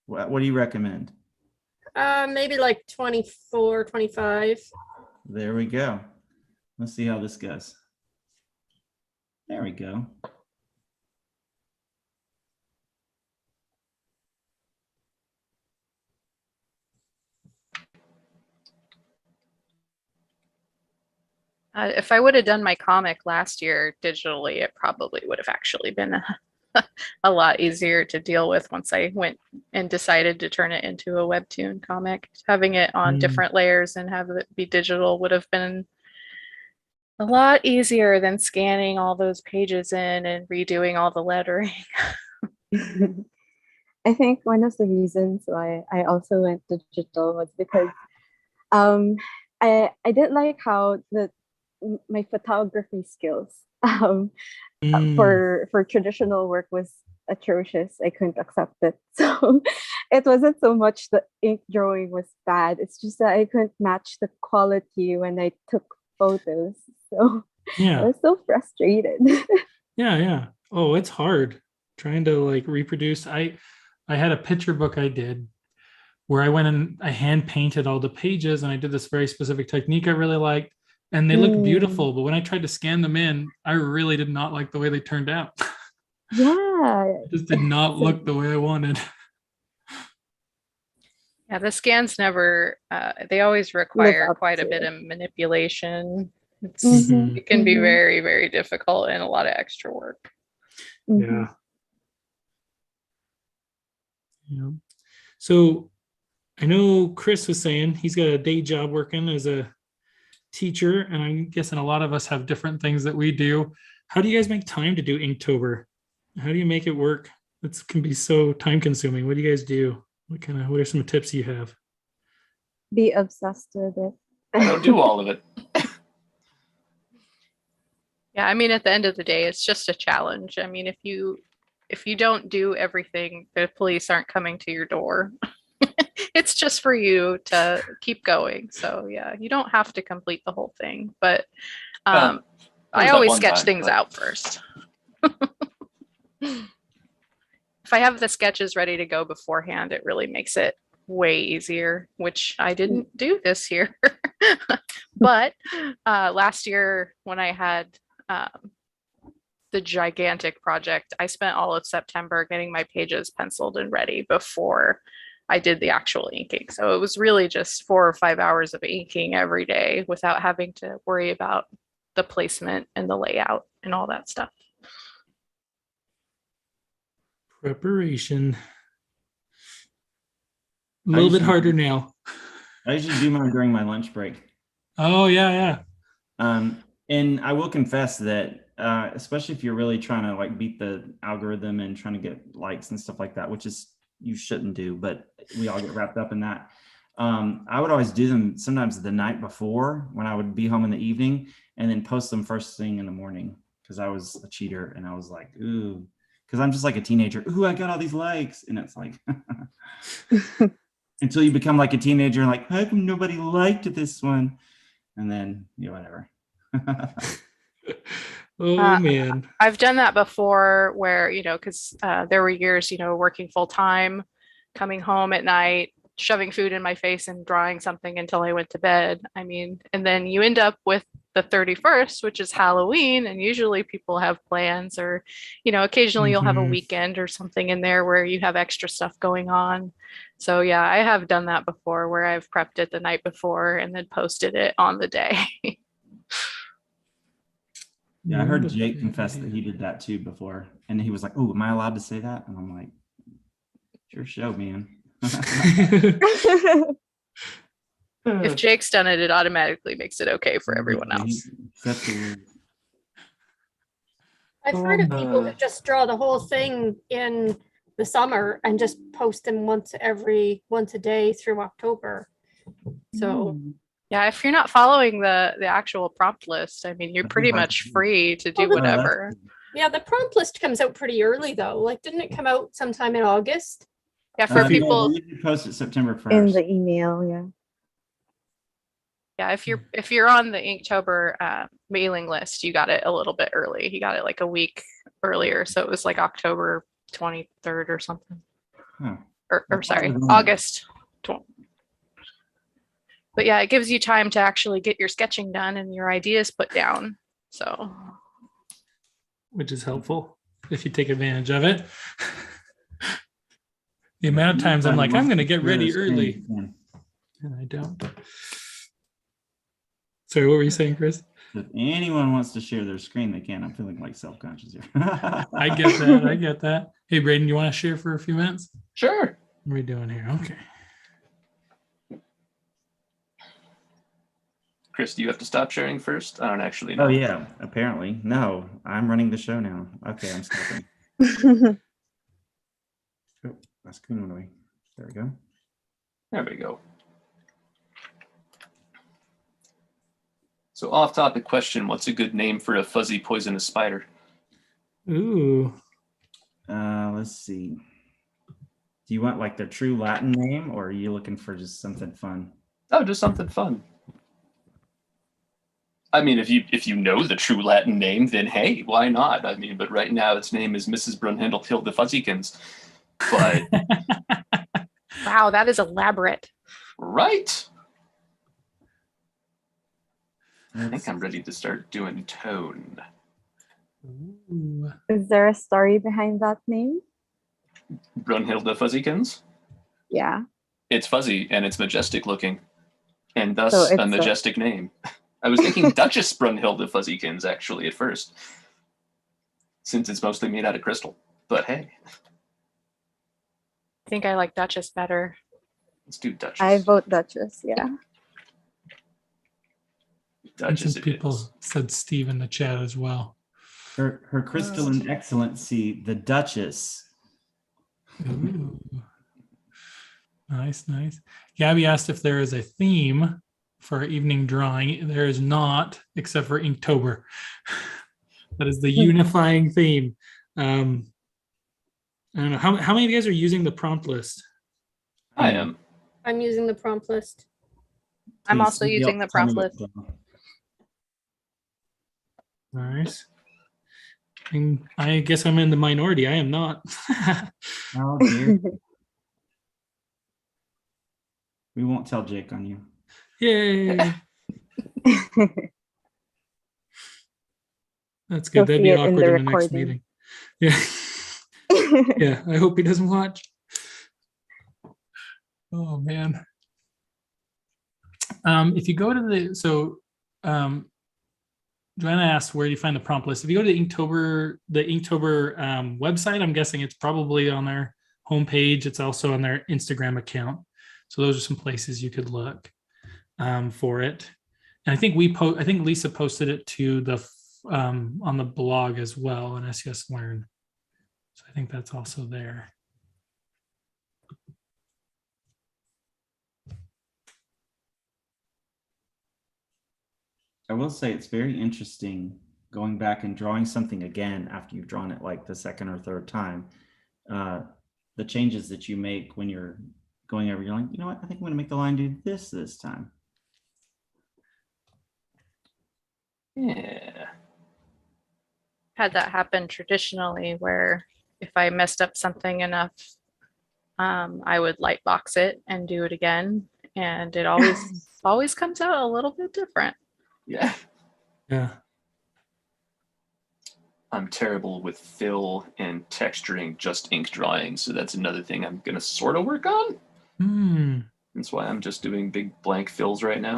What do you recommend? Maybe like 24, 25. There we go. Let's see how this goes. There we go. If I would have done my comic last year digitally, it probably would have actually been a lot easier to deal with once I went and decided to turn it into a webtoon comic. Having it on different layers and have it be digital would have been a lot easier than scanning all those pages in and redoing all the lettering. I think one of the reasons why I also went digital was because I didn't like how my photography skills for traditional work was atrocious. I couldn't accept it. So it wasn't so much the ink drawing was bad. It's just that I couldn't match the quality when I took photos. So I was so frustrated. Yeah. Oh, it's hard trying to like reproduce. I had a picture book I did where I went and I hand painted all the pages, and I did this very specific technique I really liked, and they looked beautiful. But when I tried to scan them in, I really did not like the way they turned out. Yeah. It just did not look the way I wanted. Yeah, the scans never, they always require quite a bit of manipulation. It can be very, very difficult and a lot of extra work. Yeah. So I know Chris was saying he's got a day job working as a teacher, and I'm guessing a lot of us have different things that we do. How do you guys make time to do Inktober? How do you make it work? It can be so time consuming. What do you guys do? What are some tips you have? Be obsessed with it. I don't do all of it. Yeah, I mean, at the end of the day, it's just a challenge. I mean, if you don't do everything, the police aren't coming to your door. It's just for you to keep going. So yeah, you don't have to complete the whole thing, but I always sketch things out first. If I have the sketches ready to go beforehand, it really makes it way easier, which I didn't do this year. But last year when I had the gigantic project, I spent all of September getting my pages penciled and ready before I did the actual inking. So it was really just 4 or 5 hours of inking every day without having to worry about the placement and the layout and all that stuff. Preparation. A little bit harder now. I usually do mine during my lunch break. Oh, yeah. And I will confess that, especially if you're really trying to like beat the algorithm and trying to get likes and stuff like that, which is you shouldn't do, but we all get wrapped up in that. I would always do them sometimes the night before when I would be home in the evening, and then post them first thing in the morning because I was a cheater and I was like, ooh, because I'm just like a teenager. Ooh, I got all these likes. And it's like, until you become like a teenager and like, how come nobody liked this one? And then, whatever. Oh, man. I've done that before where, because there were years, working full time, coming home at night, shoving food in my face and drawing something until I went to bed. I mean, and then you end up with the 31st, which is Halloween. And usually people have plans or, occasionally you'll have a weekend or something in there where you have extra stuff going on. So yeah, I have done that before where I've prepped it the night before and then posted it on the day. Yeah, I heard Jake confess that he did that too before. And he was like, oh, am I allowed to say that? And I'm like, it's your show, man. If Jake's done it, it automatically makes it okay for everyone else. I've heard of people who just draw the whole thing in the summer and just post them once a day through October. So yeah, if you're not following the actual prompt list, I mean, you're pretty much free to do whatever. Yeah, the prompt list comes out pretty early though. Like, didn't it come out sometime in August? Yeah, for people. You post it September 1st. In the email, yeah. Yeah, if you're on the Inktober mailing list, you got it a little bit early. You got it like a week earlier, so it was like October 23rd or something. Huh. Or sorry, August 20th. But yeah, it gives you time to actually get your sketching done and your ideas put down. So, which is helpful if you take advantage of it. The amount of times I'm like, I'm going to get ready early, and I don't. Sorry, what were you saying, Chris? If anyone wants to share their screen, they can. I'm feeling like self-conscious here. I get that. I get that. Hey, Braden, you want to share for a few minutes? Sure. What are we doing here? Okay. Chris, do you have to stop sharing first? I don't actually know. Oh yeah, apparently. No, I'm running the show now. Okay, I'm stopping. Oh, my screen went away. There we go. There we go. So off-topic question, what's a good name for a fuzzy poisonous spider? Ooh. Let's see. Do you want like their true Latin name, or are you looking for just something fun? Oh, just something fun. I mean, if you know the true Latin name, then hey, why not? I mean, but right now its name is Mrs. Brunhilde Hilda Fuzzykins. But Wow, that is elaborate. right. I think I'm ready to start doing tone. Ooh. Is there a story behind that name? Brunhilde Fuzzykins? Yeah. It's fuzzy and it's majestic looking, and So thus it's a majestic name. I was thinking Duchess Brunhilde Fuzzykins actually at first, since it's mostly made out of crystal. But hey, I think I like Duchess better. let's do Duchess. I vote Duchess. Yeah. Duchess Some it people is. said Steve in the chat as well. Her crystalline excellency, the Duchess. Ooh. Nice, nice. Gabby asked if there is a theme for our evening drawing. There is not, except for Inktober. That is the unifying theme. I don't know. How many of you guys are using the prompt list? I am. I'm using the prompt list. I'm Please, also somebody using else the tell me prompt what list. to do. Nice. And I guess I'm in the minority. I am not. Oh dear. We won't tell Jake on you. Yay. That's You'll good. That'd see be it in awkward the in the next recording. meeting. Yeah. Yeah. I hope he doesn't watch. Oh man. If you go to Joanna asked where do you find the prompt list. If you go to the Inktober website, I'm guessing it's probably on their homepage. It's also on their Instagram account. So those are some places you could look for it. And I think I think Lisa posted it to the on the blog as well on SES Learn. So I think that's also there. I will say it's very interesting going back and drawing something again after you've drawn it like the second or third time. The changes that you make when you're going over, you're like, you know what, I think I'm going to make the line do this time. Yeah. Had that happen traditionally where if I messed up something enough, I would light box it and do it again. And it always comes out a little bit different. Yeah. Yeah. I'm terrible with fill and texturing just ink drawing, so that's another thing I'm gonna sort of work on. That's why I'm just doing big blank fills right now.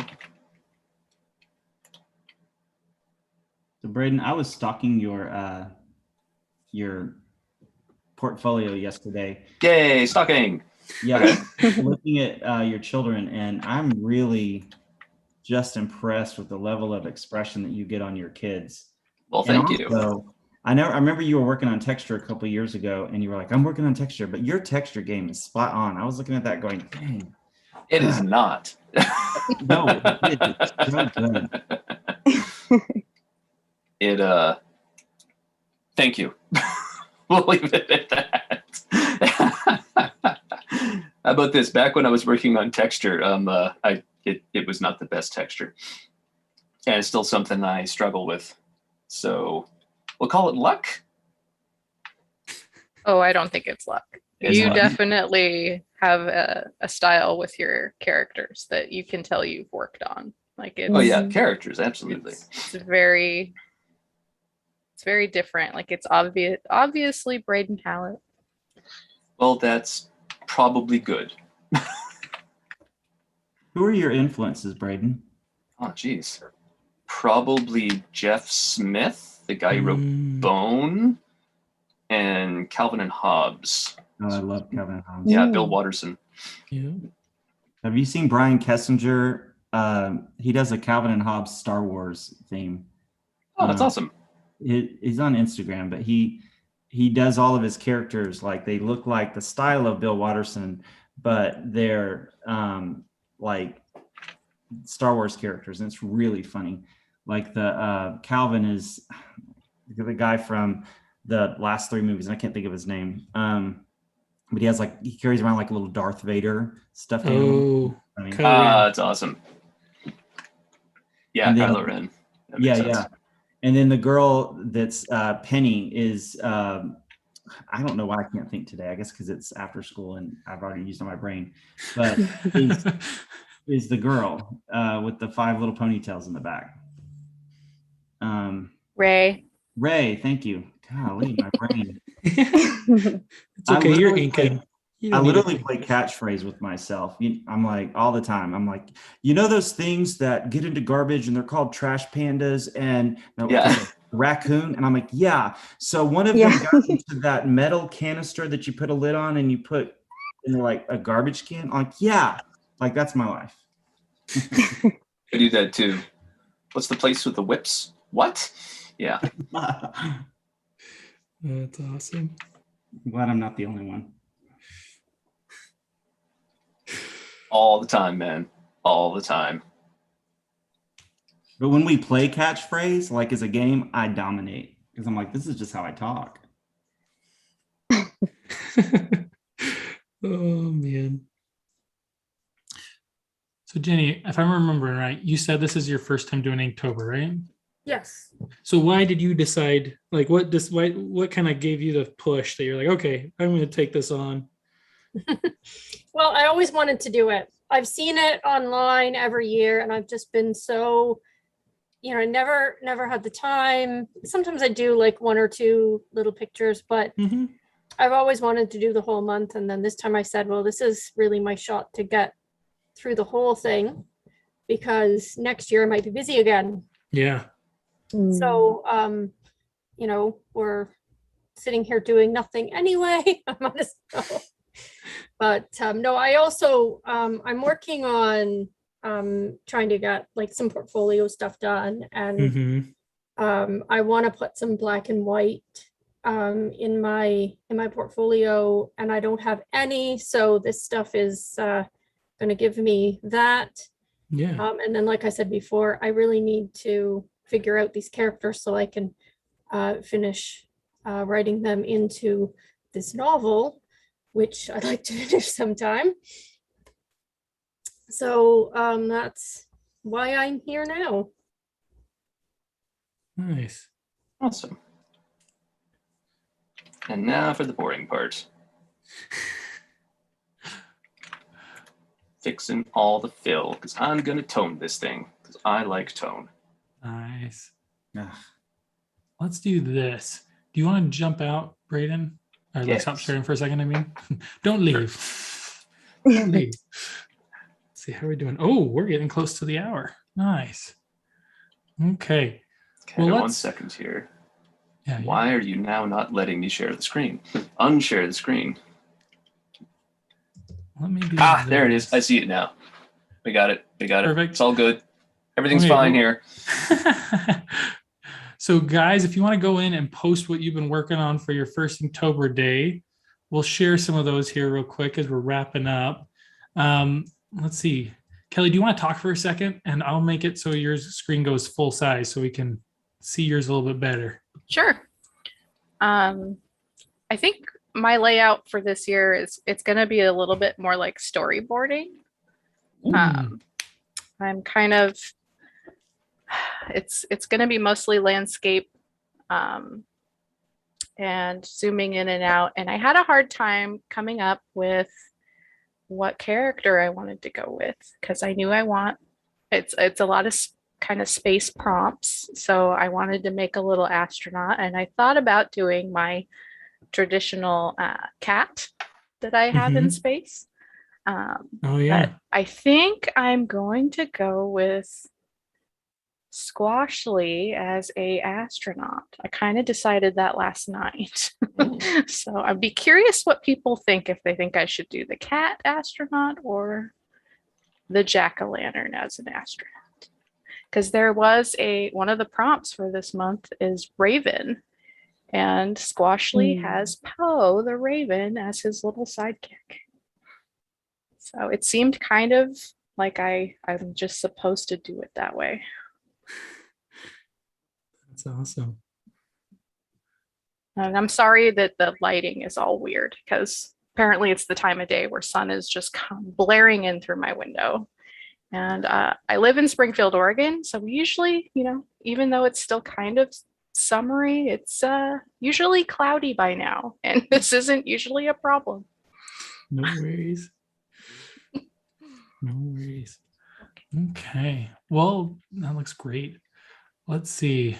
So Braden, I was stalking your portfolio yesterday. Yay, stocking! Yeah, looking at your children, and I'm really just impressed with the level of expression that you get on your kids. Well, thank you. I remember you were working on texture a couple of years ago, and you were like, "I'm working on texture," but your texture game is spot on. I was looking at that, going, "Dang, It is not." no, it's so good." Thank you. We'll leave it at that. How about this? Back when I was working on texture, it was not the best texture, and it's still something I struggle with. So we'll call it luck. Oh, I don't think it's luck. It's You luck. definitely have a style with your characters that you can tell you've worked on. Like it's, Oh yeah, characters, absolutely. it's very different. Like it's obviously Braden Hallett. Well, that's probably good. Who are your influences, Braden? Oh, geez. probably Jeff Smith, the guy who wrote Bone, and Calvin and Hobbes. Oh, I love Calvin and Hobbes. Yeah, Bill Watterson. Yeah. Have you seen Brian Kessinger? He does a Calvin and Hobbes Star Wars theme. Oh, that's awesome. He's on Instagram, but he does all of his characters like they look like the style of Bill Watterson, but they're like Star Wars characters, and it's really funny. Like the Calvin is the guy from the last 3 movies, and I can't think of his name. But he carries around like a little Darth Vader stuffed animal. That's awesome. Yeah, then, Kylo Ren. Yeah. And then the girl that's Penny is I don't know why I can't think today. I guess because it's after school and I've already used all my brain. But is the girl with the 5 little ponytails in the back. Ray. Ray, thank you. Golly, my brain. It's okay, you're inking. I literally play catchphrase with myself. I'm like, all the time. I'm like, you know those things that get into garbage and they're called trash pandas and raccoon? And I'm like, yeah. So one of them got into that metal canister that you put a lid on and you put in like a garbage can. I'm like, yeah. Like, that's my life. I do that too. What's the place with the whips? What? Yeah. That's awesome. I'm glad I'm not the only one. All the time, man. All the time. But when we play catchphrase, like as a game, I dominate. Because I'm like, this is just how I talk. Oh, man. So, Jenny, if I'm remembering right, you said this is your first time doing Inktober, right? Yes. So why did you decide, like, what kind of gave you the push that you're like, okay, I'm going to take this on? Well, I always wanted to do it. I've seen it online every year and I've just been so, I never had the time. Sometimes I do like 1 or 2 little pictures, but I've always wanted to do the whole month. And then this time I said, well, this is really my shot to get through the whole thing because next year I might be busy again. Yeah. So, we're sitting here doing nothing anyway. I might as well. But no, I also, I'm working on trying to get like some portfolio stuff done. And I want to put some black and white in my portfolio, and I don't have any. So this stuff is going to give me that. Yeah. And then, like I said before, I really need to figure out these characters so I can finish writing them into this novel, which I'd like to finish sometime. So that's why I'm here now. Nice. Awesome. And now for the boring part. Fixing all the fill, because I'm going to tone this thing, because I like tone. Nice. Ugh. Let's do this. Do you want to jump out, Braden? Or Yes. stop sharing for a second, I mean. Don't leave. Don't leave. Let's see how we're doing. Oh, we're getting close to the hour. Nice. Okay. Okay, well, 1 second here. Yeah. Why are you now not letting me share the screen? Unshare the screen. Let me do there it is. I see it now. We got it. Perfect. It's all good. Everything's fine here. So guys, if you want to go in and post what you've been working on for your first Inktober day, we'll share some of those here real quick as we're wrapping up. Let's see. Kelly, do you want to talk for a second? And I'll make it so your screen goes full size so we can see yours a little bit better. Sure. I think my layout for this year it's going to be a little bit more like storyboarding. I'm kind of, it's going to be mostly landscape and zooming in and out. And I had a hard time coming up with what character I wanted to go with because I knew it's a lot of kind of space prompts. So I wanted to make a little astronaut, and I thought about doing my traditional cat that I have in space. Oh yeah. But I think I'm going to go with Squashly as a astronaut. I kind of decided that last night. So I'd be curious what people think, if they think I should do the cat astronaut or the jack-o'-lantern as an astronaut. Because there was one of the prompts for this month is Raven, and Squashly has Poe the Raven as his little sidekick. So it seemed kind of like I'm just supposed to do it that way. That's awesome. And I'm sorry that the lighting is all weird, because apparently it's the time of day where sun is just blaring in through my window. And I live in Springfield, Oregon. So we usually, even though it's still kind of summery, it's usually cloudy by now. And this isn't usually a problem. No worries. No worries. Okay. Well, that looks great. Let's see.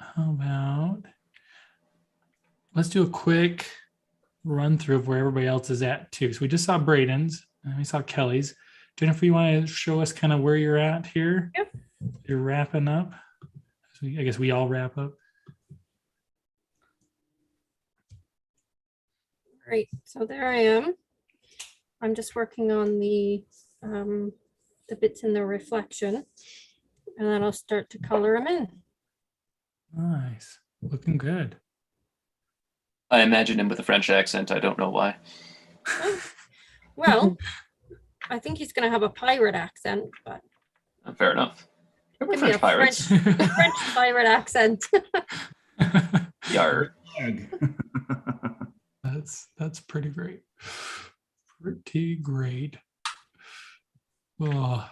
How about, let's do a quick run through of where everybody else is at too. So we just saw Braden's and we saw Kelly's. Jennifer, you want to show us kind of where you're at here? Yep. You're wrapping up. So I guess we all wrap up. Right, so there I am. I'm just working on the bits in the reflection, and then I'll start to color them in. Nice. Looking good. I imagine him with a French accent. I don't know why. Well, I think he's going to have a pirate accent, but Fair enough. give me French a pirates. French pirate accent. Yar. That's pretty great. Pretty great. Oh,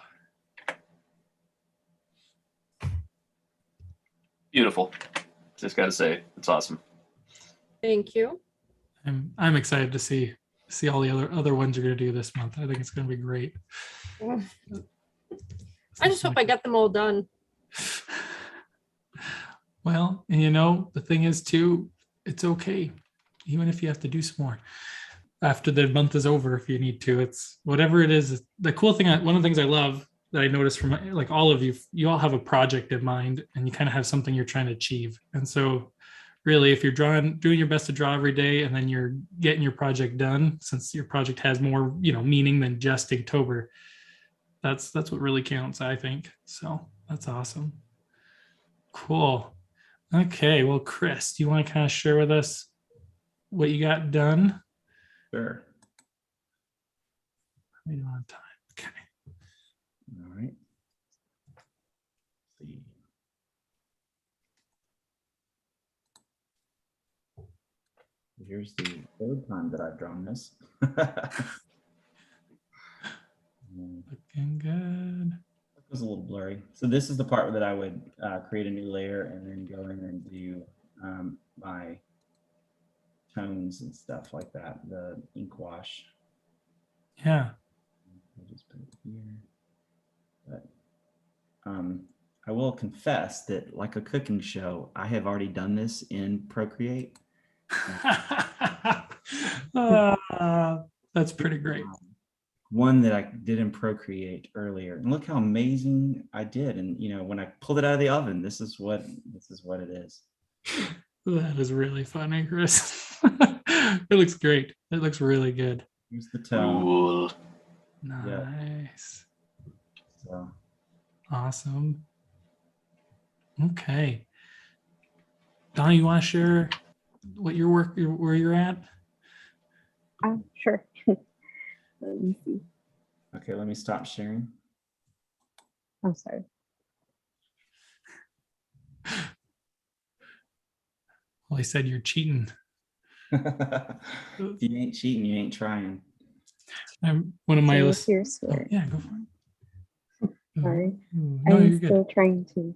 Beautiful. Just got to say, it's awesome. Thank you. I'm excited to see all the other ones you're going to do this month. I think it's going to be great. I just hope I get them all done. Well, and the thing is too, it's okay. Even if you have to do some more after the month is over, if you need to, it's whatever it is. The cool thing, one of the things I love that I noticed from like all of you all have a project in mind and you kind of have something you're trying to achieve. And so really, if you're doing your best to draw every day and then you're getting your project done, since your project has more, meaning than just Inktober, that's what really counts, I think. So that's awesome. Cool. Okay. Well, Chris, do you want to kind of share with us what you got done? Sure. How are we on time? Okay. All right. Let's see. Here's the third time that I've drawn this. Looking good. It was a little blurry. So this is the part that I would create a new layer and then go in and do my tones and stuff like that, the ink wash. Yeah. I'll just put it here. But I will confess that, like a cooking show, I have already done this in Procreate. That's pretty great. One that I did in Procreate earlier, and look how amazing I did. And when I pulled it out of the oven, this is what it is. That is really funny, Chris. It looks great. It looks really good. Here's the tone. Cool. Nice. So Awesome. Okay. Donna, you want to share what where you're at? Sure. Let me see. okay, let me stop sharing. I'm sorry. Well, I said you're cheating. If you ain't cheating, you ain't trying. One of my So lists. here's Oh, where, yeah, go for it. sorry. No, I'm you're good. still trying to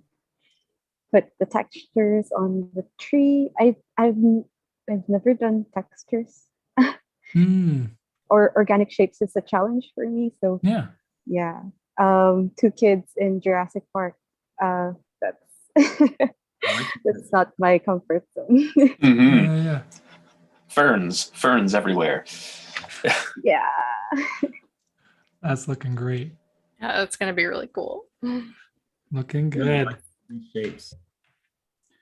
put the textures on the tree. I've never done textures or organic shapes. Is a challenge for me. So Yeah. yeah, two kids in Jurassic Park. That's that's not my comfort zone. Mhm. Yeah. Ferns everywhere. Yeah. That's looking great. Yeah, that's going to be really cool. Looking good. Like three shapes.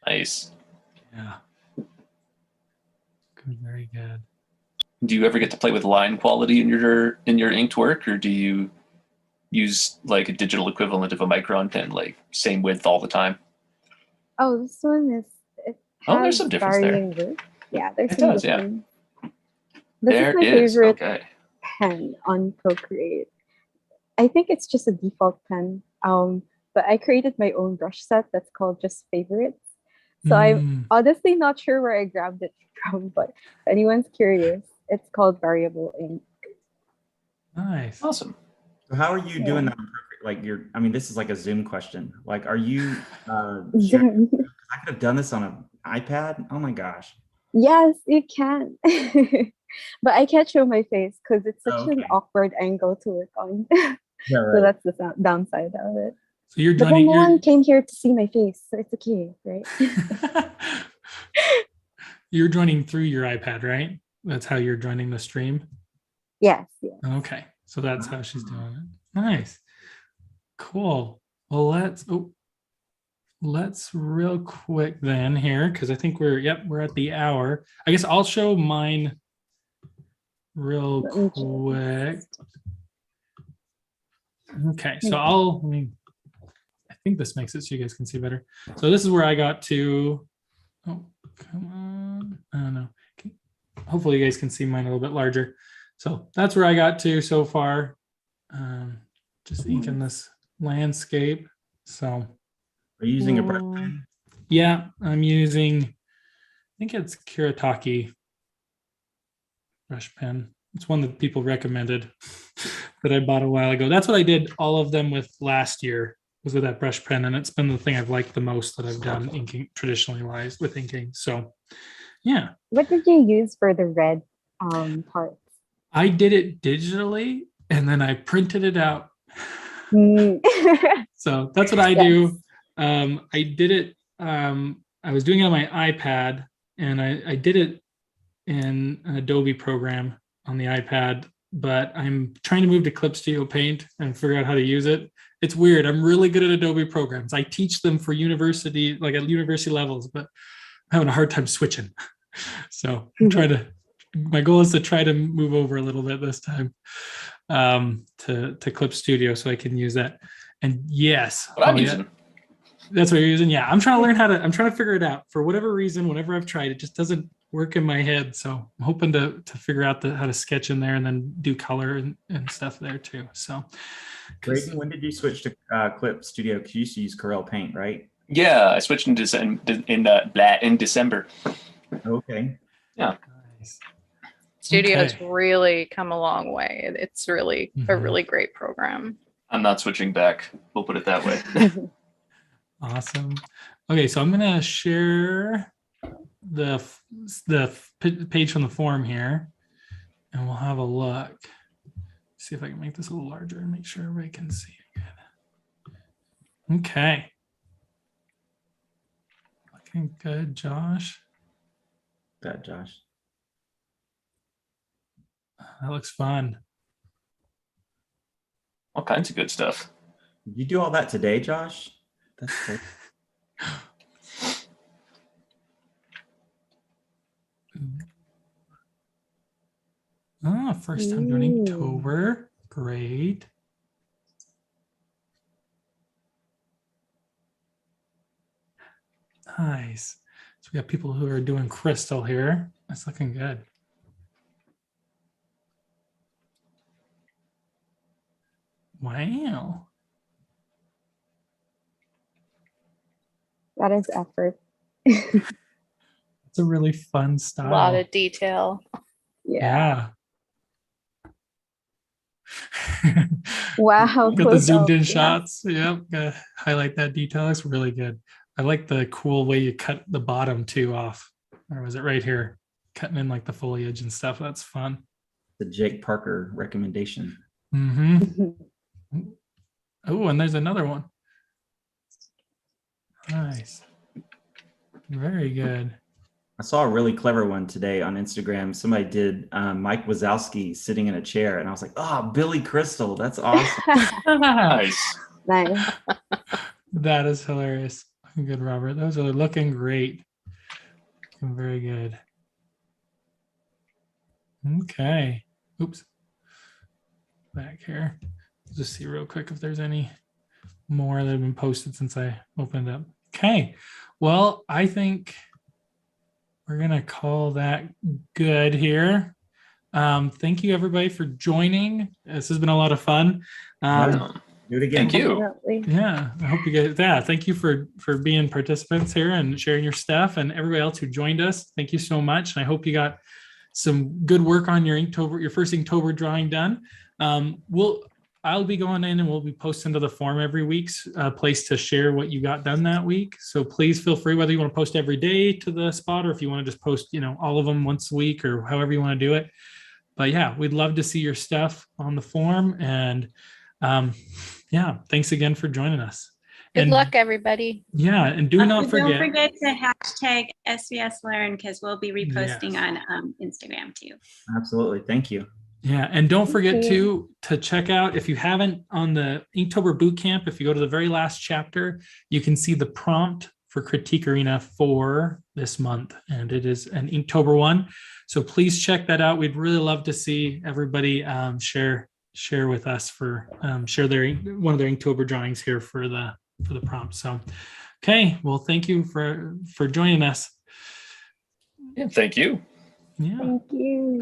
Nice. Yeah. Good, very good. Do you ever get to play with line quality in your inked work, or do you use like a digital equivalent of a micron pen, like same width all the time? Oh, this one is, it Oh, there's has some difference there. varying width. Yeah, there's It some does, yeah. difference. This There is my is. favorite Okay. pen on Procreate. I think it's just a default pen. But I created my own brush set that's called just favorites. So I'm honestly not sure where I grabbed it from, but if anyone's curious, it's called variable ink. Nice. Awesome. So how are you doing that? Like I mean, this is like a Zoom question. Like, are you sharing? I could have done this on an iPad. Oh my gosh. Yes, you can. But I can't show my face because it's such an okay. awkward angle to work on. Yeah, So right. that's the downside of it. So you're But joining. then no one came here to see my face, so it's okay, right? You're joining through your iPad, right? That's how you're joining the stream. Yes. Yeah. Okay, so that's how she's doing it. Nice, cool. Well, let's real quick then here, because I think we're at the hour. I guess I'll show mine real quick. Okay, so I think this makes it so you guys can see better. So this is where I got to. Oh, come on. I don't know. Hopefully you guys can see mine a little bit larger. So that's where I got to so far. Just inking this landscape. So Are you using a brush pen? yeah, I'm using, I think it's Kiritaki brush pen. It's one that people recommended that I bought a while ago. That's what I did all of them with last year, was with that brush pen. And it's been the thing I've liked the most that I've done inking traditionally wise with inking. So yeah. What did you use for the red parts? I did it digitally and then I printed it out. So that's what I do. I did it. I was doing it on my iPad and I did it in an Adobe program on the iPad, but I'm trying to move to Clip Studio Paint and figure out how to use it. It's weird. I'm really good at Adobe programs. I teach them for university, like at university levels, but I'm having a hard time switching. So I'm trying to, my goal is to try to move over a little bit this time to Clip Studio so I can use that. And yes, what I'm using. That's what you're using. Yeah, I'm trying to learn I'm trying to figure it out. For whatever reason, whenever I've tried, it just doesn't work in my head. So I'm hoping to figure out how to sketch in there and then do color and stuff there too. So Brayden, when did you switch to Clip Studio? Because you used to use Corel Paint, right? Yeah, I switched in December. Okay. Yeah. Nice. Studio's really come a long way. It's really a really great program. I'm not switching back. We'll put it that way. Awesome. Okay, so I'm gonna share the page from the forum here, and we'll have a look. See if I can make this a little larger and make sure everybody can see it good. Okay. Looking good, Josh. That Josh. That looks fun. All kinds of good stuff. Did you do all that today, Josh? That's cool. First time doing Inktober. Great. Nice. So we got people who are doing crystal here. That's looking good. Wow. That is effort. It's a really fun style. A lot of detail. Yeah. Wow. Got the zoomed in yeah. shots. Yep. Gotta highlight that detail. That's really good. I like the cool way you cut the bottom too off. Or was it right here? Cutting in like the foliage and stuff. That's fun. The Jake Parker recommendation. Mm-hmm. Oh, and there's another one. Nice. Very good. I saw a really clever one today on Instagram. Somebody did Mike Wazowski sitting in a chair, and I was like, "Oh, Billy Crystal, that's awesome." Nice. Nice. That is hilarious. Good, Robert. Those are looking great. Looking very good. Okay. Oops. Back here. Just see real quick if there's any more that have been posted since I opened up. Okay. Well, I think we're going to call that good here. Thank you, everybody, for joining. This has been a lot of fun. Yeah. Do it again. Thank you. Definitely. Yeah, I hope you guys. Yeah, thank you for being participants here and sharing your stuff, and everybody else who joined us. Thank you so much, and I hope you got some good work on your Inktober, your first Inktober drawing done. I'll be going in and we'll be posting to the forum every week's place to share what you got done that week. So please feel free, whether you want to post every day to the spot or if you want to just post, all of them once a week or however you want to do it. But yeah, we'd love to see your stuff on the forum. And yeah, thanks again for joining us. Good luck, everybody. Yeah, and do not forget. Don't forget to hashtag SVS Learn because we'll be reposting Yes. on Instagram too. Absolutely. Thank you. Yeah, and don't forget Thank to check out, if you haven't, on the Inktober Bootcamp, if you go to the very last chapter, you can see the prompt for Critique Arena for this month, and it is an Inktober one. So please check that out. We'd really love to see everybody share with us for share one of their Inktober drawings here for the prompt. So, okay, well, thank you for joining us. Yeah, thank you. Yeah. Thank you.